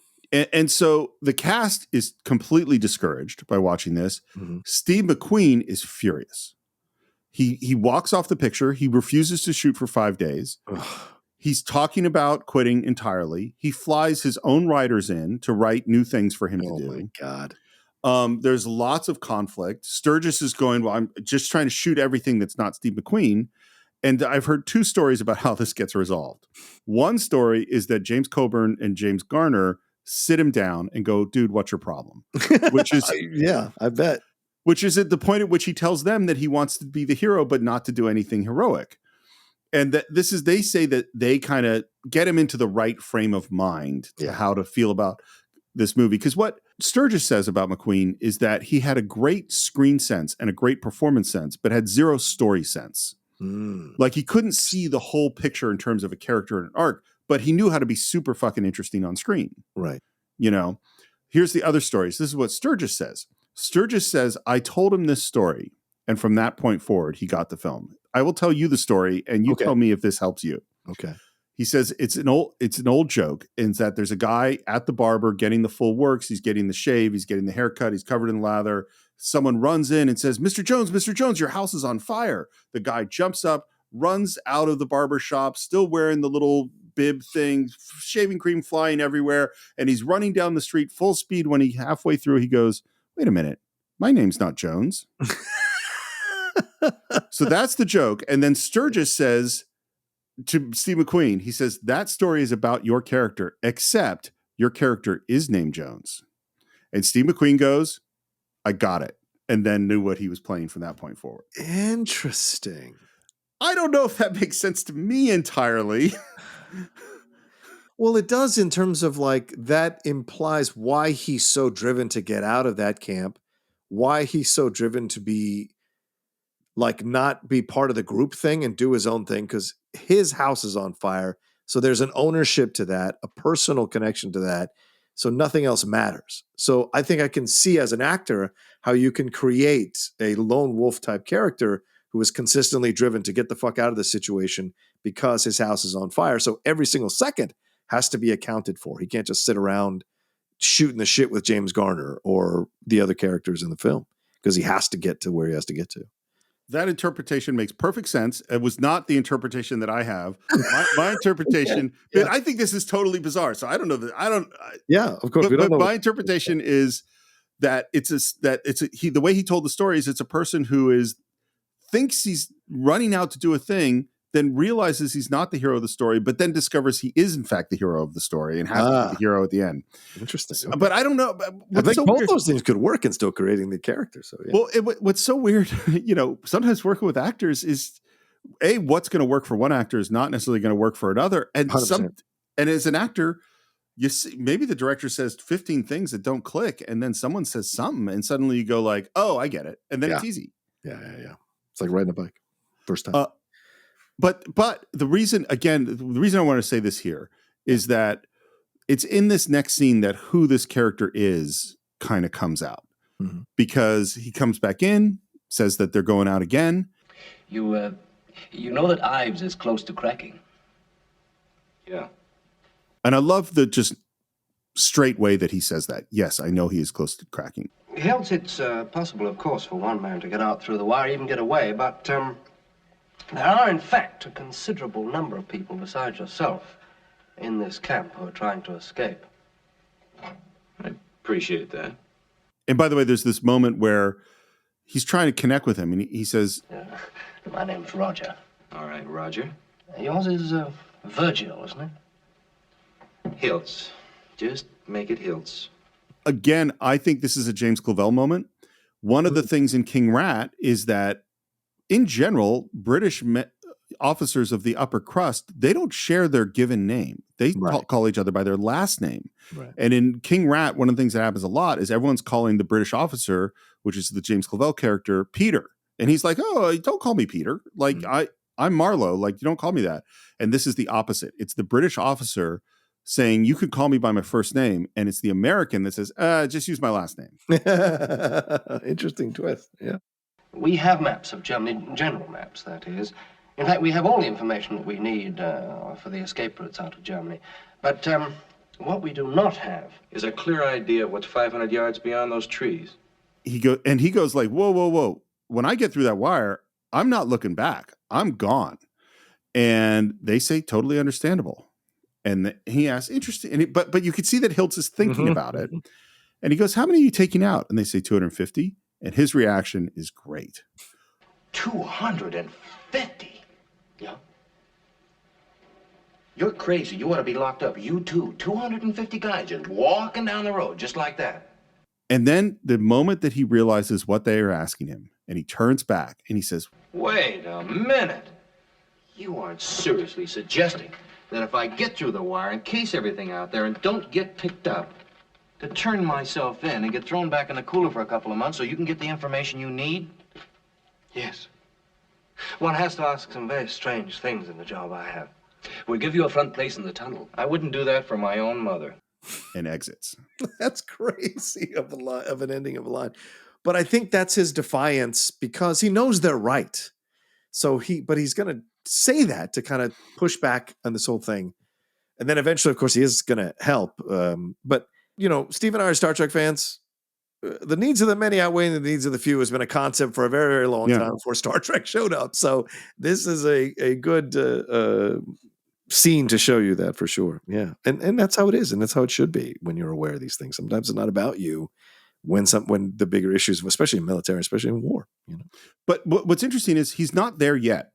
And so the cast is completely discouraged by watching this. Mm-hmm. Steve McQueen is furious. He walks off the picture. He refuses to shoot for 5 days. He's talking about quitting entirely. He flies his own writers in to write new things for him to do. Oh, my God. There's lots of conflict. Sturgess is going, well, I'm just trying to shoot everything that's not Steve McQueen. And I've heard two stories about how this gets resolved. One story is that James Coburn and James Garner sit him down and go, dude, what's your problem? Which is, yeah, I bet. Which is at the point at which he tells them that he wants to be the hero, but not to do anything heroic. And that they say that they kind of get him into the right frame of mind to how to feel about this movie. Because what Sturgess says about McQueen is that he had a great screen sense and a great performance sense, but had zero story sense. Like he couldn't see the whole picture in terms of a character and an arc, but he knew how to be super fucking interesting on screen. Right. Here's the other stories. This is what Sturgess says. Sturgess says, I told him this story. And from that point forward, he got the film. I will tell you the story and you tell me if this helps you. Okay. He says it's an old joke in that there's a guy at the barber getting the full works. He's getting the shave. He's getting the haircut. He's covered in lather. Someone runs in and says, Mr. Jones, your house is on fire. The guy jumps up, runs out of the barber shop, still wearing the little bib thing, shaving cream flying everywhere. And he's running down the street full speed. When halfway through, he goes, wait a minute, my name's not Jones. So that's the joke. And then Sturgess says to Steve McQueen, he says, that story is about your character, except your character is named Jones. And Steve McQueen goes, I got it. And then knew what he was playing from that point forward. Interesting. I don't know if that makes sense to me entirely. Well, it does in terms of like that implies why he's so driven to get out of that camp, why he's so driven to be like not be part of the group thing and do his own thing because his house is on fire. So there's an ownership to that, a personal connection to that. So nothing else matters. So I think I can see as an actor how you can create a lone wolf type character who is consistently driven to get the fuck out of this situation because his house is on fire. So every single second has to be accounted for. He can't just sit around shooting the shit with James Garner or the other characters in the film because he has to get to where he has to get to. That interpretation makes perfect sense. It was not the interpretation that I have. My interpretation, yeah. I think this is totally bizarre. So I don't know that yeah, of course. But my interpretation is that the way he told the story is it's a person who thinks he's running out to do a thing, then realizes he's not the hero of the story, but then discovers he is in fact the hero of the story and has to be the hero at the end. Interesting. So, but I don't know. I think both those things could work in still creating the character. So yeah. Well, what's so weird, sometimes working with actors is what's going to work for one actor is not necessarily going to work for another. And and as an actor, you see, maybe the director says 15 things that don't click, and then someone says something, and suddenly you go like, "Oh, I get it," and then it's easy. Yeah. It's like riding a bike first time. But the reason I want to say this here is that it's in this next scene that who this character is kind of comes out, because he comes back in, says that they're going out again. You know that Ives is close to cracking. Yeah. And I love the just straight way that he says that. Yes, I know he is close to cracking. Hills, it's possible, of course, for one man to get out through the wire, even get away, but there are, in fact, a considerable number of people besides yourself in this camp who are trying to escape. I appreciate that. And by the way, there's this moment where he's trying to connect with him, and he says, my name's Roger. All right, Roger. Yours is Virgil, isn't it? Hiltz. Just make it Hiltz. Again, I think this is a James Clavell moment. One of the things in King Rat is that, in general, British officers of the upper crust, they don't share their given name. They call each other by their last name. Right. And in King Rat, one of the things that happens a lot is everyone's calling the British officer, which is the James Clavell character, Peter. And he's like, "Oh, don't call me Peter. Like, I'm Marlowe. Like, you don't call me that." And this is the opposite. It's the British officer saying, "You could call me by my first name," and it's the American that says, "Just use my last name." Interesting twist. Yeah. We have maps of Germany, general maps, that is. In fact, we have all the information that we need for the escape routes out of Germany. But what we do not have is a clear idea of what's 500 yards beyond those trees. He goes like, whoa. When I get through that wire, I'm not looking back. I'm gone. And they say, totally understandable. And he asks, interesting. But you could see that Hiltz is thinking about it. And he goes, "How many are you taking out?" And they say 250. And his reaction is great. 250? Yeah. You're crazy. You ought to be locked up. You too. 250 guys just walking down the road just like that. And then the moment that he realizes what they are asking him, and he turns back and he says, "Wait a minute. You aren't seriously suggesting that if I get through the wire and case everything out there and don't get picked up, to turn myself in and get thrown back in the cooler for a couple of months so you can get the information you need?" Yes. One has to ask some very strange things in the job I have. We'll give you a front place in the tunnel. I wouldn't do that for my own mother. And exits. That's crazy of an ending of a line. But I think that's his defiance because he knows they're right. So he's going to say that to kind of push back on this whole thing. And then eventually, of course, he is going to help. But, Steve and I are Star Trek fans. The needs of the many outweighing the needs of the few has been a concept for a very, very long time before Star Trek showed up. So this is a good scene to show you that for sure. Yeah. And that's how it is. And that's how it should be when you're aware of these things. Sometimes it's not about you when the bigger issues, especially in military, especially in war. But what's interesting is he's not there yet.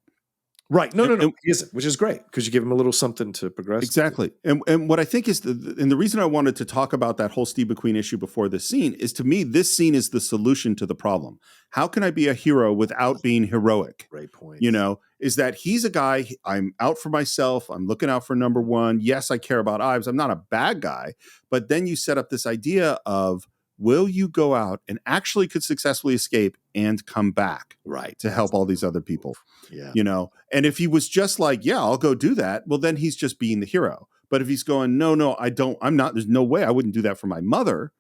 Right. No. He isn't, which is great because you give him a little something to progress. Exactly. And what I think is the reason I wanted to talk about that whole Steve McQueen issue before this scene is, to me, this scene is the solution to the problem. How can I be a hero without being heroic? Great point. Is that he's a guy, I'm out for myself. I'm looking out for number one. Yes, I care about Ives. I'm not a bad guy. But then you set up this idea of will you go out and actually could successfully escape and come back to help all these other people? Yeah. You know, and if he was just like, yeah, I'll go do that, well, then he's just being the hero. But if he's going, no, I'm not, there's no way I wouldn't do that for my mother.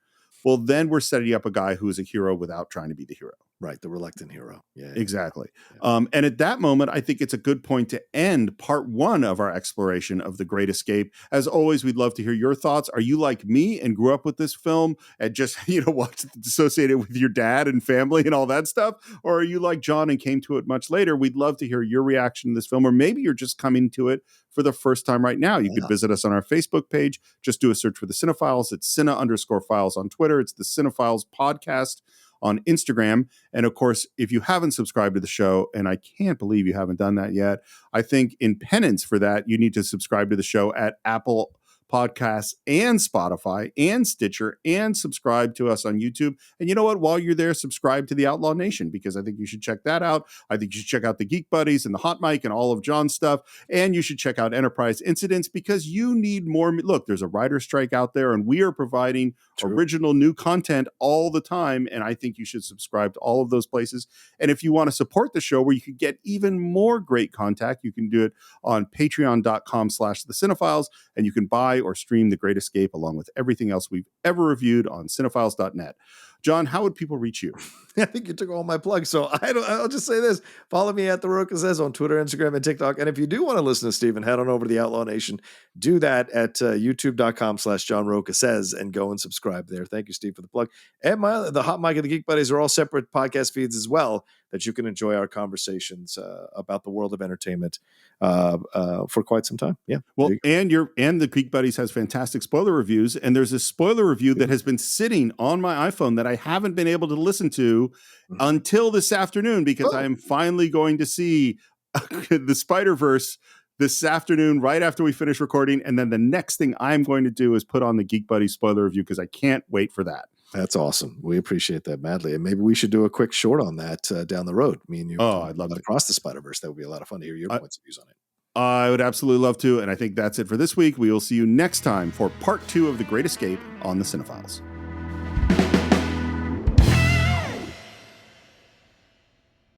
Well, then we're setting up a guy who is a hero without trying to be the hero. Right. The reluctant hero. Yeah. Exactly. Yeah. And at that moment, I think it's a good point to end part 1 of our exploration of The Great Escape. As always, we'd love to hear your thoughts. Are you like me and grew up with this film and just, watched it associated with your dad and family and all that stuff? Or are you like John and came to it much later? We'd love to hear your reaction to this film. Or maybe you're just coming to it for the first time right now. You could visit us on our Facebook page. Just do a search for The Cine-Files. It's Cine_Files on Twitter. It's The Cine-Files Podcast on Instagram. And of course, if you haven't subscribed to the show, and I can't believe you haven't done that yet, I think in penance for that, you need to subscribe to the show at Apple Podcasts and Spotify and Stitcher, and subscribe to us on YouTube. And you know what? While you're there, subscribe to the Outlaw Nation, because I think you should check that out. I think you should check out the Geek Buddies and the Hot Mic and all of John's stuff. And you should check out Enterprise Incidents, because you need more. Look, there's a writer's strike out there, and we are providing original new content all the time. And I think you should subscribe to all of those places. And if you want to support the show where you could get even more great content, you can do it on patreon.com/The Cine-Files, and you can buy or stream The Great Escape along with everything else we've ever reviewed on cinephiles.net. John, how would people reach you? I think you took all my plugs. So I'll just say this. Follow me at The Roca Says on Twitter, Instagram, and TikTok. And if you do want to listen to Stephen, head on over to the Outlaw Nation. Do that at youtube.com/John Roca Says and go and subscribe there. Thank you, Steve, for the plug. And the Hot Mic and the Geek Buddies are all separate podcast feeds as well, that you can enjoy our conversations about the world of entertainment for quite some time. Yeah. Well, and the Geek Buddies has fantastic spoiler reviews, and there's a spoiler review that has been sitting on my iPhone that I haven't been able to listen to until this afternoon, because I am finally going to see the Spider-Verse this afternoon, right after we finish recording. And then the next thing I'm going to do is put on the Geek Buddies spoiler review, because I can't wait for that. That's awesome. We appreciate that madly. And maybe we should do a quick short on that down the road. Me and you. I'd love to. Across the Spider-Verse. That would be a lot of fun to hear your points of views on it. I would absolutely love to. And I think that's it for this week. We will see you next time for part 2 of The Great Escape on The Cine-Files.